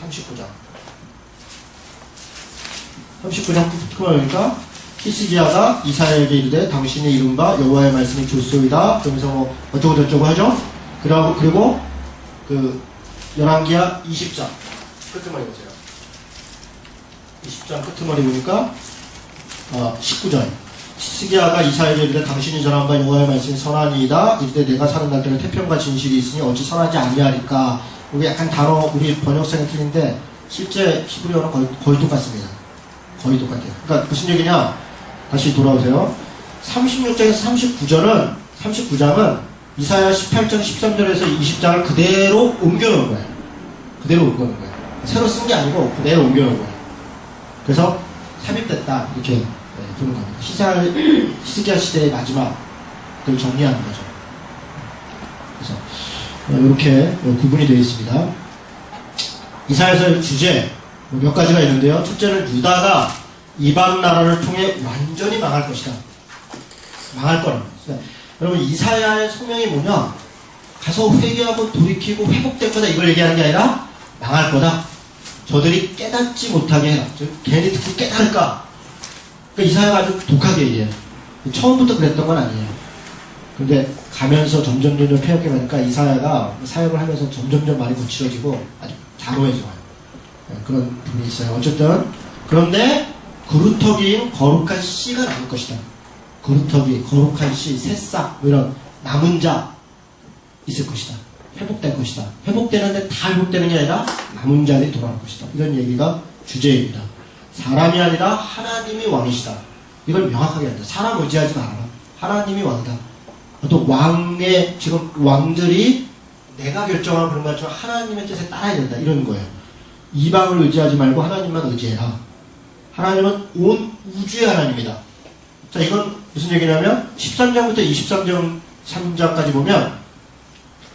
39장 끄트머리니까 히스기야가 이사야에게 이르되 당신의 이름과 여호와의 말씀이 좋소이다. 그러면서 뭐 어쩌고 저쩌고 하죠. 그리고 그 열왕기야 20장 끄트머리 보세요. 20장 끄트머리 보니까 19절. 히스기야가 이사야에게 이르되 당신이 전한 바 여호와의 말씀이 선하니이다. 이르되 내가 사는 날들은 태평과 진실이 있으니 어찌 선하지 아니하리까. 이게 약간 단어 우리 번역성이 틀린데 실제 히브리어는 거의 똑같습니다. 거의 똑같아요. 그러니까 무슨 얘기냐? 다시 돌아오세요. 36장에서 39장은 이사야 18장 13절에서 20장을 그대로 옮겨놓은 거예요. 그대로 옮겨놓은 거예요. 새로 쓴 게 아니고 그대로 옮겨놓은 거예요. 그래서 삽입됐다 이렇게 보는 겁니다. 히스기야 시대의 마지막을 정리하는 거죠. 그래서 이렇게 구분이 되어 있습니다. 이사야서의 주제 몇 가지가 있는데요. 첫째는 유다가 이방 나라를 통해 완전히 망할 것이다. 망할 거라는 거죠. 여러분 이사야의 소명이 뭐냐? 가서 회개하고 돌이키고 회복될 거다 이걸 얘기하는 게 아니라 망할 거다. 저들이 깨닫지 못하게 해라. 걔네 듣고 깨달을까? 그러니까 이사야가 아주 독하게 얘기해요. 처음부터 그랬던 건 아니에요. 근데 가면서 점점 폐역해 가니까 이사야가 사역을 하면서 점점 말이 거칠어지고 아주 자로해져요. 그런 부분이 있어요. 어쨌든 그런데 그루터기인 거룩한 씨가 나올 것이다. 그루터기, 거룩한 씨, 새싹 이런 남은 자 있을 것이다. 회복될 것이다. 회복되는데 다 회복되는 게 아니라 남은 자들이 돌아올 것이다. 이런 얘기가 주제입니다. 사람이 아니라 하나님이 왕이시다. 이걸 명확하게 한다. 사람 의지하지 말아라. 하나님이 왕이다. 또 왕의 지금 왕들이 내가 결정하는 그런 것처럼 하나님의 뜻에 따라야 된다. 이런 거예요. 이방을 의지하지 말고 하나님만 의지해라. 하나님은 온 우주의 하나님이다. 자, 이건 무슨 얘기냐면 13장부터 23장까지 보면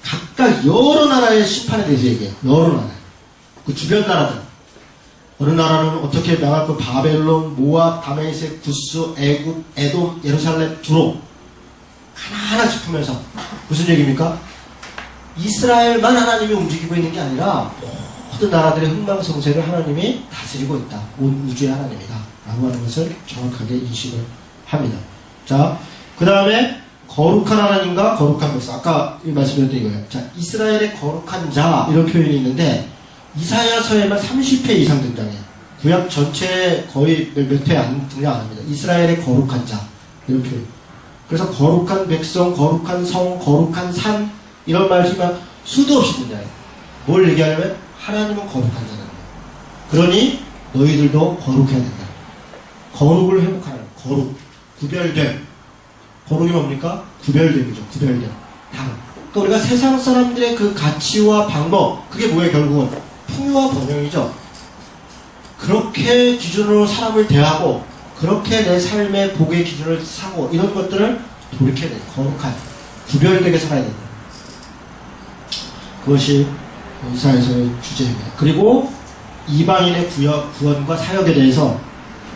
각각 여러 나라의 심판에 대해서 얘기해요. 여러 나라. 그 주변 나라들. 어느 나라는 어떻게 명할 거 바벨론, 모압, 다메섹, 구스, 애굽, 에돔, 예루살렘, 두로 하나하나 짚으면서 무슨 얘기입니까? 이스라엘만 하나님이 움직이고 있는 게 아니라 모든 나라들의 흥망성쇠를 하나님이 다스리고 있다. 온 우주의 하나님이다. 라고 하는 것을 정확하게 인식을 합니다. 자, 그 다음에 거룩한 하나님과 거룩한 백성. 아까 말씀드렸던 이거예요. 자, 이스라엘의 거룩한 자 이런 표현이 있는데 이사야서에만 30회 이상 등장해요. 구약 전체에 거의 몇 회 안 등장 안 합니다. 이스라엘의 거룩한 자 이런 표현. 그래서 거룩한 백성, 거룩한 성, 거룩한 산 이런 말이지만 수도 없이 등장해요. 뭘 얘기하냐면 하나님은 거룩한 자다. 그러니 너희들도 거룩해야 된다. 거룩을 회복하는 거룩, 구별됨. 거룩이 뭡니까? 구별됨이죠. 구별됨. 다른. 그러니까 우리가 세상 사람들의 그 가치와 방법, 그게 뭐예요? 결국은 풍요와 번영이죠. 그렇게 기준으로 사람을 대하고 그렇게 내 삶의 복의 기준을 사고 이런 것들을 돌이켜야 돼요. 거룩한 구별되게 살아야 된다. 그것이 이사야서의 주제입니다. 그리고 이방인의 구원과 사역에 대해서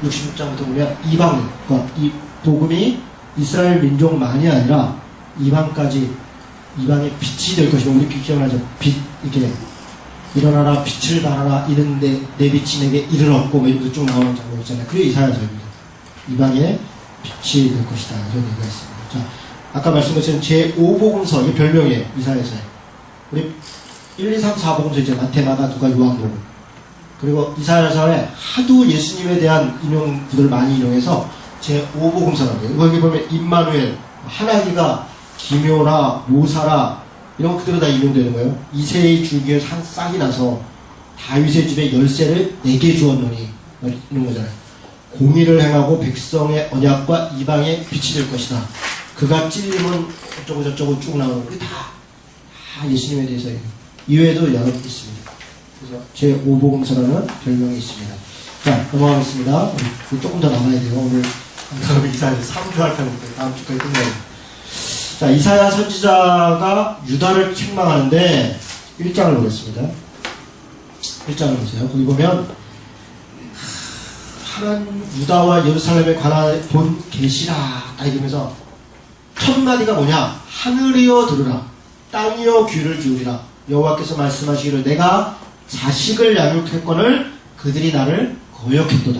66장부터 보면 이방인, 그러니까 이 복음이 이스라엘 민족만이 아니라 이방까지 이방의 빛이 될 것이고, 우리 기억나죠? 빛, 이렇게 일어나라 빛을 발하라 이른데 내 빛이 내게 이르렀고 뭐 이런 쭉 나오는 장면 있잖아요. 그게 이사야서입니다. 이방의 빛이 될 것이다 이런 얘기가 있습니다. 자, 아까 말씀드린 제5복음서, 이게 별명이에요. 이사야서에 우리 1, 2, 3, 4복음서 이제 마태, 마가, 누가, 요한복음, 그리고 이사야서에 하도 예수님에 대한 인용들을 많이 인용해서 제5복음서라고 해요. 거기 보면 임마누엘, 하나기가 기묘라, 모사라 이런 거 그대로 다 인용되는 거예요. 이새의 줄기에 한 싹이 나서 다윗의 집에 열쇠를 4개 주었노니 이런 거잖아요. 공의를 행하고 백성의 언약과 이방의 빛이 될 것이다. 그가 찔림은 어쩌고 저쩌고 쭉 나오는 게 다 예수님에 대해서 이외에도 여러 개 있습니다. 그래서 제5복음서라는 별명이 있습니다. 자, 넘어가겠습니다. 우리 조금 더 남아야 돼요. 오늘 이사야 3주 할 텐데 다음 주까지 끝내요. 자, 이사야 선지자가 유다를 책망하는데 1장을 보겠습니다. 1장을 보세요. 거기 보면 하나님 유다와 예루살렘에 관한 본 계시라 딱 이러면서 첫 마디가 뭐냐? 하늘이여 들으라, 땅이여 귀를 기울이라. 여호와께서 말씀하시기를 내가 자식을 양육했거늘 그들이 나를 거역했도다.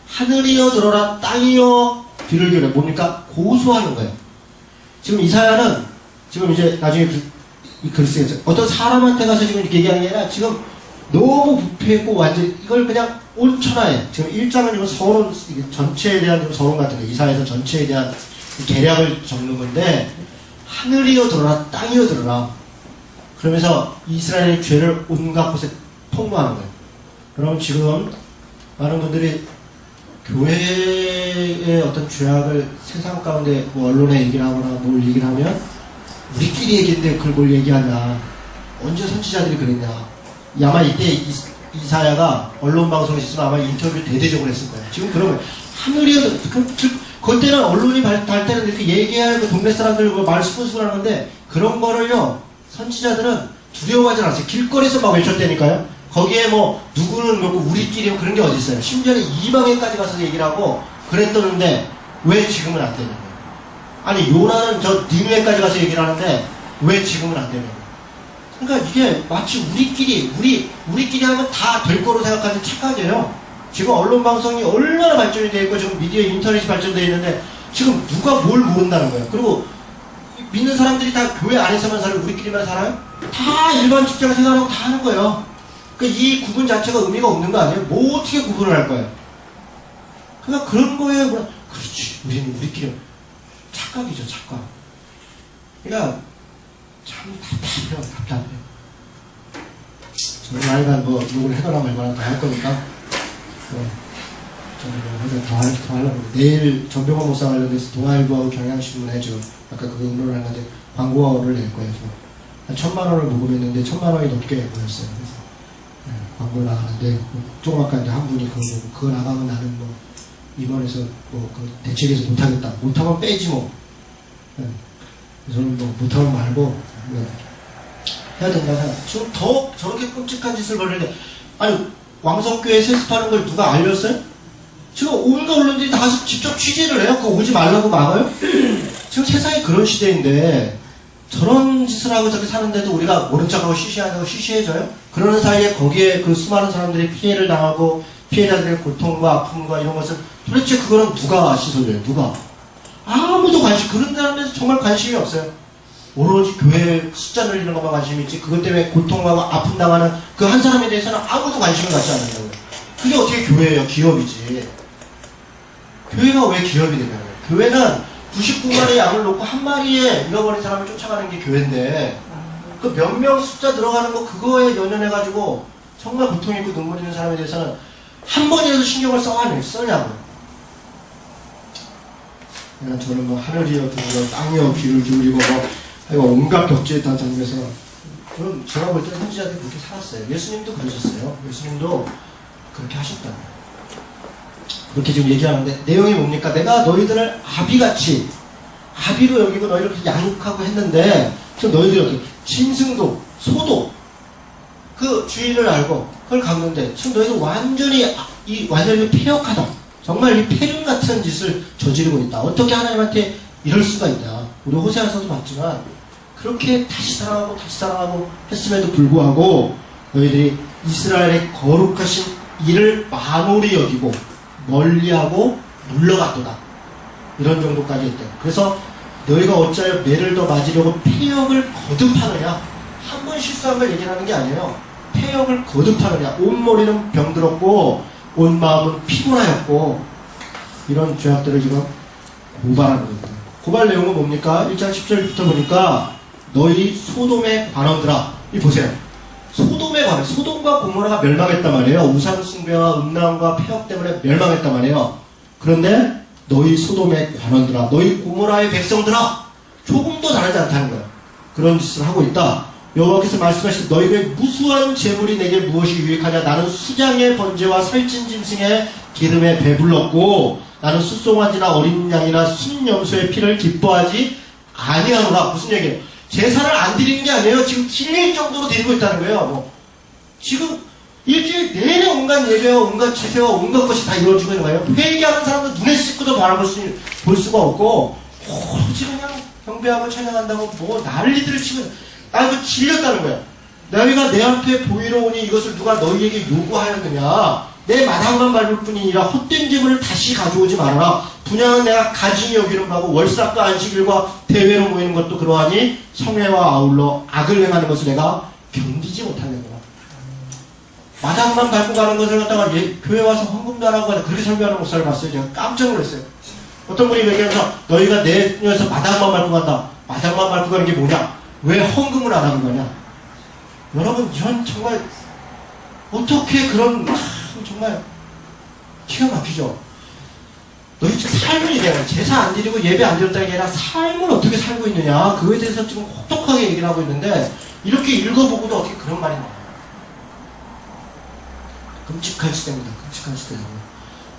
하늘이여 들어라, 땅이여 귀를 기울여. 뭡니까? 고소하는 거예요. 지금 이사야는 지금 이제 나중에 이 글을 쓰겠죠. 어떤 사람한테 가서 지금 이렇게 얘기하는 게 아니라 지금 너무 부패했고 완전 이걸 그냥 옳천하에 지금 1장은 지금 서론, 전체에 대한 좀 서론 같은 거, 이사야서 전체에 대한 계략을 적는 건데, 하늘이여 들어라, 땅이여 들어라. 그러면서 이스라엘의 죄를 온갖 곳에 폭로하는 거예요. 그럼 지금 많은 분들이 교회의 어떤 죄악을 세상 가운데 뭐 언론에 얘기를 하거나 뭘 얘기를 하면 우리끼리 얘기했는데 그걸 뭘 얘기하냐, 언제 선지자들이 그랬냐. 아마 이때 이사야가 언론 방송에 있으면 아마 인터뷰 대대적으로 했을 거예요. 지금 그러면 하늘이어서 그때는 언론이 달 때는 이렇게 얘기할 그 동네 사람들 말 스푼스푼 하는 건데, 그런 거를요 선지자들은 두려워하지 않았어요. 길거리에서 막 외쳤다니까요. 거기에 뭐 누구는 그렇고 우리끼리 뭐 그런 게 어디 있어요. 심지어는 이방에까지 가서 얘기를 하고 그랬었는데 왜 지금은 안 되냐고요. 아니 요나는 저 니누에까지 가서 얘기를 하는데 왜 지금은 안 되냐고요. 그러니까 이게 마치 우리끼리 하면 다 될 거로 생각하는 착각이에요. 지금 언론 방송이 얼마나 발전이 되어 있고 지금 미디어 인터넷이 발전되어 있는데 지금 누가 뭘 모른다는 거예요. 그리고 믿는 사람들이 다 교회 안에서만 살아요? 우리끼리만 살아요? 다 일반 직장 생활하고 다 하는 거예요. 그러니까 이 구분 자체가 의미가 없는 거 아니에요? 뭐 어떻게 구분을 할 거예요? 그러니까 그런 거예요. 그렇지, 우리는 우리끼리. 착각이죠, 착각. 그러니까 참 답답해요. 저는 아이가 뭐 욕을 해거나 말거나 다 할 거니까 저는 뭐 더 하려고 합니다. 내일 전병헌 목사 관련돼서 동아일보하고 경향신문에 지금 아까 그거 의논을 하는데 광고를 낼 거예요. 한 1,000만 원을 모금했는데 1,000만 원이 넘게 모였어요. 그래서 광고 나가는데 조그맣게 이제 한 분이 그거 나가면 나는 뭐 이번에서 뭐 그 대책에서 못하겠다. 못하면 빼지 뭐. 저는 뭐 못하면 말고 해야 된다고 생각. 지금 더 저렇게 끔찍한 짓을 벌이는데, 아니 왕성교회 세습하는 걸 누가 알렸어요? 지금 온갖 언론들이 다 가서 직접 취재를 해요. 그거 오지 말라고 막아요? 지금 세상이 그런 시대인데 저런 짓을 하고 저렇게 사는데도 우리가 모른 척하고 쉬쉬하고 쉬쉬해져요? 그러는 사이에 거기에 그 수많은 사람들이 피해를 당하고 피해자들의 고통과 아픔과 이런 것을 도대체 그거는 누가 씻어줘요? 누가? 아무도 그런 사람들에서 정말 관심이 없어요. 오로지 교회 숫자 늘리는 것만 관심이 있지, 그것 때문에 고통하고 아픔 당하는 그 한 사람에 대해서는 아무도 관심을 갖지 않는다고요. 그게 어떻게 교회예요? 기업이지. 교회가 왜 기업이 되냐고요. 교회는 99마리의 양을 놓고 한 마리에 잃어버린 사람을 쫓아가는 게 교회인데, 그 몇 명 숫자 들어가는 거 그거에 연연해가지고 정말 고통 있고 눈물 있는 사람에 대해서는 한 번이라도 신경을 써냐고요. 저는 뭐 하늘이여 들으러 땅이여 귀를 기울이고 뭐 온갖 격지에 다 다니면서, 그럼 제가 볼 때는 선지자들이 그렇게 살았어요. 예수님도 그러셨어요. 예수님도 그렇게 하셨다고요. 그렇게 지금 얘기하는데 내용이 뭡니까? 내가 너희들을 아비같이 아비로 여기고 너희를 양육하고 했는데 지금 너희들이 어떻게 짐승도 소도 그 주인을 알고 그걸 갖는데 지금 너희들 완전히 폐역하다. 정말 이 폐륜 같은 짓을 저지르고 있다. 어떻게 하나님한테 이럴 수가 있냐. 우리 호세아서도 봤지만 그렇게 다시 사랑하고 했음에도 불구하고 너희들이 이스라엘의 거룩하신 이를 만홀히 여기고 멀리하고 물러갔도다. 이런 정도까지 했대요. 그래서 너희가 어찌하여 매를 더 맞으려고 폐역을 거듭하느냐. 한 번 실수한 걸 얘기하는 게 아니에요. 폐역을 거듭하느냐. 온 머리는 병들었고 온 마음은 피곤하였고 이런 죄악들을 지금 고발하는 겁니다. 고발 내용은 뭡니까? 1장 10절부터 보니까 너희 소돔의 관원들아. 이 보세요. 소돔의 관원. 소돔과 고모라가 멸망했단 말이에요. 우상 숭배와 음란과 폐역 때문에 멸망했단 말이에요. 그런데 너희 소돔의 관원들아, 너희 고모라의 백성들아, 조금도 다르지 않다는 거예요. 그런 짓을 하고 있다. 여호와께서 말씀하시되 너희의 무수한 재물이 내게 무엇이 유익하냐. 나는 수장의 번제와 살찐 짐승의 기름에 배불렀고 나는 숫송아지나 어린 양이나 순염소의 피를 기뻐하지 아니하노라. 무슨 얘기예요? 제사를 안 드리는 게 아니에요. 지금 찔릴 정도로 드리고 있다는 거예요. 지금 일주일 내내 온갖 예배와 온갖 제사와 온갖 것이 다 이루어지고 있는 거예요. 회개하는 사람도 눈에 씻고도 볼 수가 없고 오로지 그냥 경배하고 찬양한다고 난리들을 치면 이거 질렸다는 거야. 너희가 내 앞에 보이러 오니 이것을 누가 너희에게 요구하였느냐. 내 마당만 밟을 뿐이니라. 헛된 재물을 다시 가져오지 말아라. 분양은 내가 가증히 여기는 바고 월삭과 안식일과 대회로 모이는 것도 그러하니 성회와 아울러 악을 행하는 것을 내가 견디지 못하겠구나. 마당만 밟고 가는 것을 갖다가 교회 와서 헌금도 안 하고 그렇게 설교하는 목사를 봤어요. 제가 깜짝 놀랐어요. 어떤 분이 얘기하면서 너희가 내 녀석 마당만 밟고 간다. 마당만 밟고 가는 게 뭐냐? 왜 헌금을 안 하는 거냐? 여러분, 이런 정말 어떻게 그런 정말 기가 막히죠. 너희 지금 삶을 얘기하는 제사 안 드리고 예배 안 드렸다는 게 아니라 삶을 어떻게 살고 있느냐 그거에 대해서 지금 혹독하게 얘기를 하고 있는데 이렇게 읽어보고도 어떻게 그런 말이 나와요. 끔찍한 시대입니다. 끔찍한 시대죠.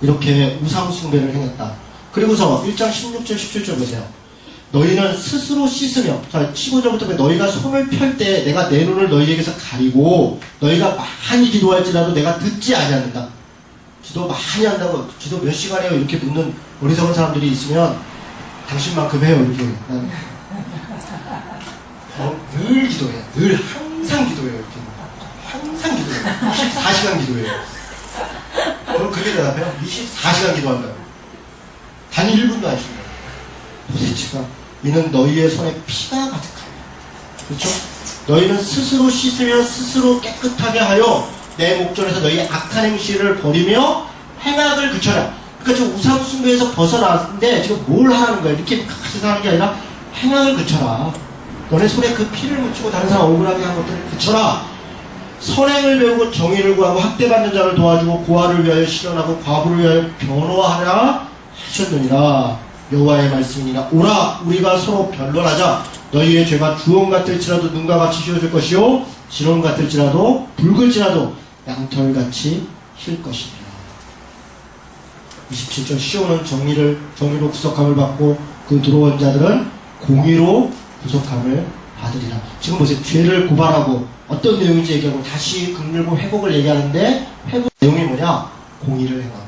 이렇게 우상 숭배를 행했다. 그리고서 1장 16절 17절 보세요. 너희는 스스로 씻으며, 자 15절부터 너희가 손을 펼 때 내가 내 눈을 너희에게서 가리고 너희가 많이 기도할지라도 내가 듣지 아니하는다. 기도 많이 한다고 기도 몇 시간 해요 이렇게 묻는 어리석은 사람들이 있으면 당신만큼 해요 이렇게. 늘 기도해요. 늘 항상 기도해요 이렇게. 항상 기도해요. 24시간 기도해요. 그럼 그렇게 대답해요. 24시간 기도한다고. 단 1분도 안 쉽니다. 도대체가 이는 너희의 손에 피가 가득하다. 그렇죠? 너희는 스스로 씻으며 스스로 깨끗하게 하여 내 목전에서 너희의 악한 행실을 버리며 행악을 그쳐라. 그러니까 지금 우상 숭배에서 벗어났는데 지금 뭘 하는 거야? 이렇게 같이 사는 게 아니라 행악을 그쳐라. 너네 손에 그 피를 묻히고 다른 사람 억울하게 한 것들을 그쳐라. 선행을 배우고 정의를 구하고 학대받는 자를 도와주고 고아를 위하여 실현하고 과부를 위하여 변호하라 하셨느니라. 여호와의 말씀이니라. 오라 우리가 서로 변론하자. 너희의 죄가 주홍 같을지라도 눈과 같이 휘어질 것이요 진홍 같을지라도 붉을지라도 양털같이 힐 것이니라. 27절 시온은 정의로 구속함을 받고 그 들어온 자들은 공의로 구속함을 받으리라. 지금 보세요. 죄를 고발하고 어떤 내용인지 얘기하고 다시 긍휼고 회복을 얘기하는데 회복 내용이 뭐냐? 공의를 행하고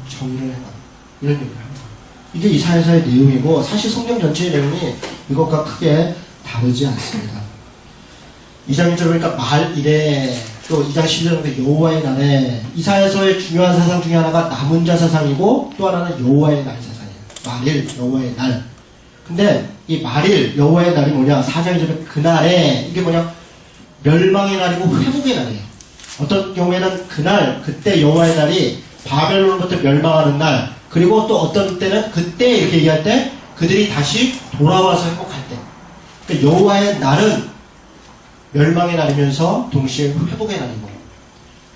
정의를 행하고 이런 얘기를 합니다. 이게 이사야서의 내용이고 사실 성경 전체의 내용이 이것과 크게 다르지 않습니다. 2장 1절 보니까 말이래, 또 2장 11절 보니까 여호와의 날에, 이사야서의 중요한 사상 중에 하나가 남은 자 사상이고 또 하나는 여호와의 날 사상이에요. 말일, 여호와의 날. 근데 이 말일, 여호와의 날이 뭐냐? 4장 2절에 그날에, 이게 뭐냐? 멸망의 날이고 회복의 날이에요. 어떤 경우에는 그날, 그때 여호와의 날이 바벨론부터 멸망하는 날, 그리고 또 어떤 때는 그때 이렇게 얘기할 때 그들이 다시 돌아와서 행복할 때. 그러니까 여호와의 날은 멸망의 날이면서 동시에 회복의 날이고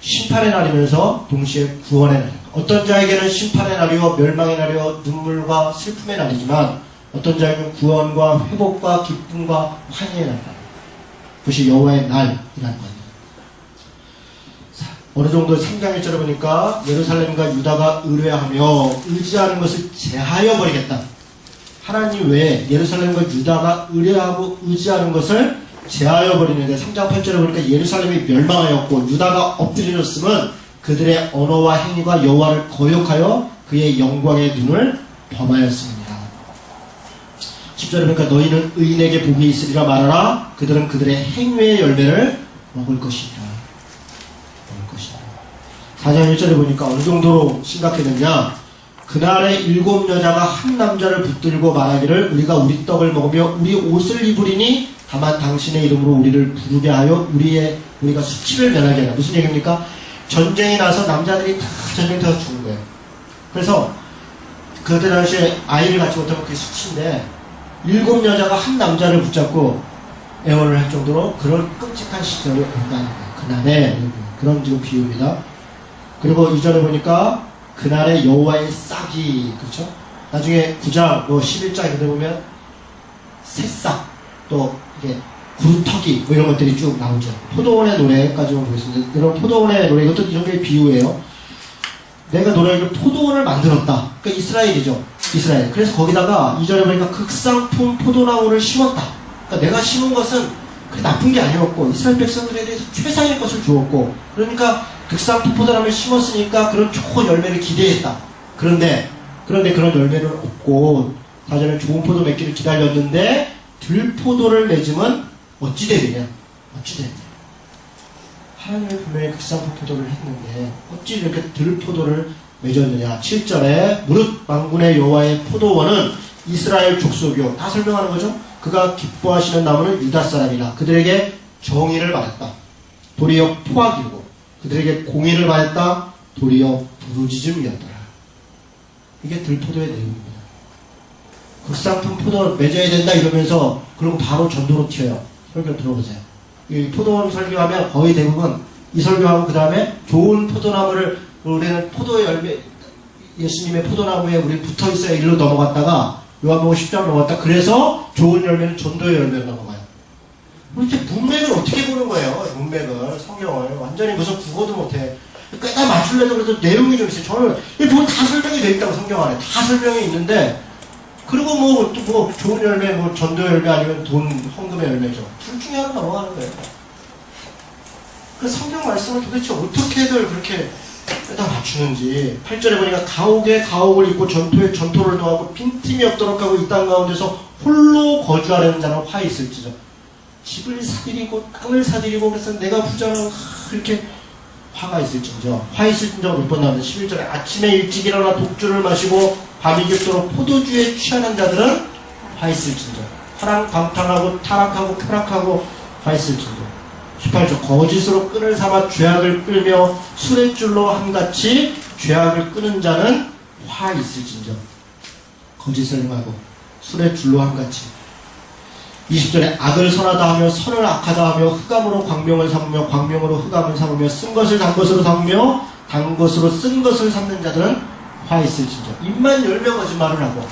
심판의 날이면서 동시에 구원의 날이고 어떤 자에게는 심판의 날이요 멸망의 날이요 눈물과 슬픔의 날이지만 어떤 자에게는 구원과 회복과 기쁨과 환희의 날이다. 그것이 여호와의 날이라는 겁니다. 자, 어느 정도 3장 1절에 보니까 예루살렘과 유다가 의뢰하며 의지하는 것을 제하여 버리겠다. 하나님 외에 예루살렘과 유다가 의뢰하고 의지하는 것을 제하여 버리는데 3장 8절에 보니까 예루살렘이 멸망하였고 유다가 엎드려졌으면 그들의 언어와 행위가 여호와를 거역하여 그의 영광의 눈을 범하였습니다. 10절에 보니까 너희는 의인에게 복이 있으리라 말하라. 그들은 그들의 행위의 열매를 먹을 것이다. 먹을 것이다. 4장 1절에 보니까 어느 정도로 심각해졌냐. 그날에 7 여자가 한 남자를 붙들고 말하기를 우리가 우리 떡을 먹으며 우리 옷을 입으리니 다만 당신의 이름으로 우리를 부르게 하여 우리가 수치를 면하게 하라. 무슨 얘기입니까? 전쟁이 나서 남자들이 다 전쟁터에서 죽은 거예요. 그래서 그때 당시에 아이를 갖지 못하면 그게 수치인데 7 여자가 한 남자를 붙잡고 애원을 할 정도로 그런 끔찍한 시절이 온다는 거예요. 그날에 그런 지금 비유입니다. 그리고 이전에 보니까 그날에 여호와의 싹이 그렇죠? 나중에 9장 11장 이렇게 보면 새싹 또 이게 구루터기 뭐 이런 것들이 쭉 나오죠. 포도원의 노래까지만 보겠습니다. 여러분 포도원의 노래 이것도 이런 게 비유예요. 내가 노래를 포도원을 만들었다. 그러니까 이스라엘이죠. 이스라엘. 그래서 거기다가 2절에 보니까 극상품 포도나무를 심었다. 그러니까 내가 심은 것은 그게 나쁜 게 아니었고 이스라엘 백성들에 대해서 최상의 것을 주었고 그러니까 극상품 포도나무를 심었으니까 그런 좋은 열매를 기대했다. 그런데 그런 열매는 없고 사전에 좋은 포도 맺기를 기다렸는데 들포도를 맺으면 어찌 되느냐? 어찌 되느냐? 하나님의 분명히 극상품 포도를 했는데 어찌 이렇게 들포도를 맺었느냐? 7절에 무릇 만군의 여호와의 포도원은 이스라엘 족속이요. 다 설명하는 거죠. 그가 기뻐하시는 나무는 유다 사람이라. 그들에게 정의를 말했다. 도리어 포악이고 그들에게 공의를 말했다. 도리어 부르짖음이었더라. 이게 들포도의 내용입니다. 극상품 포도 맺어야 된다 이러면서 그리고 바로 전도로 튀어요. 설교 들어보세요. 이 포도원 설교하면 거의 대부분 이 설교하고 그 다음에 좋은 포도나무를 우리는 포도의 열매 예수님의 포도나무에 우리 붙어 있어야 일로 넘어갔다가 요한복음 10장 넘어갔다. 그래서 좋은 열매는 전도의 열매로 넘어가요. 이렇게 문맥을 어떻게 보는 거예요? 문맥을 성경을 완전히 무슨 국어도 못해. 꽤나 맞추려고 그래도 내용이 좀 있어요. 저는 이 보면 다 설명이 돼 있다고 성경 안에 다 설명이 있는데. 그리고 또 좋은 열매, 전도 열매 아니면 돈, 헌금의 열매죠. 둘 중에 하나 넘어가는 거예요. 그 성경 말씀을 도대체 어떻게들 그렇게 다 맞추는지. 8절에 보니까 가옥에 가옥을 입고 전토에 전토를 더하고 빈틈이 없도록 하고 이 땅 가운데서 홀로 거주하려는 자는 화 있을지죠. 집을 사들이고 땅을 사들이고 그래서 내가 부자는 이렇게 화가 있을진저. 화 있을진저가 몇 번 나오는데 11절에 아침에 일찍 일어나 독주를 마시고 밤이 깊도록 포도주에 취하는 자들은 화 있을진저. 방탕하고 타락하고 쾌락하고 화 있을진저. 18절 거짓으로 끈을 삼아 죄악을 끌며 술의 줄로 한같이 죄악을 끄는 자는 화 있을진저. 거짓을 행하고 술의 줄로 한같이. 20절에 악을 선하다 하며 선을 악하다 하며 흑암으로 광명을 삼으며 광명으로 흑암을 삼으며 쓴 것을 단 것으로 삼으며 단 것으로 쓴 것을 삼는 자들은 화 있을진저. 입만 열며 거짓말을 하고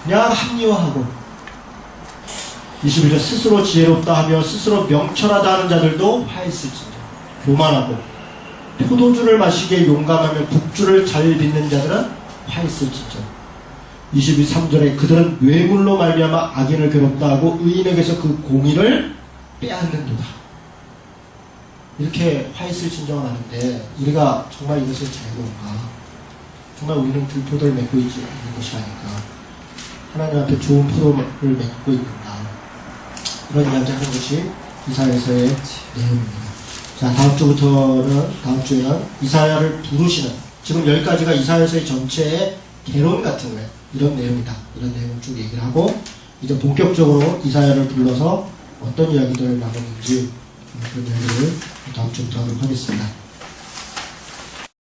그냥 합리화하고. 21절 스스로 지혜롭다 하며 스스로 명철하다 하는 자들도 화 있을진저. 교만하고 포도주를 마시기에 용감하며 북주를 잘 빚는 자들은 화 있을진저. 23절에 그들은 뇌물로 말미암아 악인을 괴롭다 하고 의인에게서 그 공의를 빼앗는도다. 이렇게 화 있을 진정을 하는데 우리가 정말 이것을 잘 볼까? 정말 우리는 들포도를 맺고 있는 것이 아닐까? 하나님 앞에 좋은 포도를 맺고 있는가? 그런 이야기를 하는 것이 이사야서의 내용입니다. 자, 다음 주에는 이사야를 부르시는, 지금 여기까지가 이사야서의 전체의 개론 같은 거예요. 이런 내용이다. 이런 내용을 쭉 얘기를 하고, 이제 본격적으로 이사야를 불러서 어떤 이야기들을 나누는지, 그런 이야기를 다음 주부터 하도록 하겠습니다.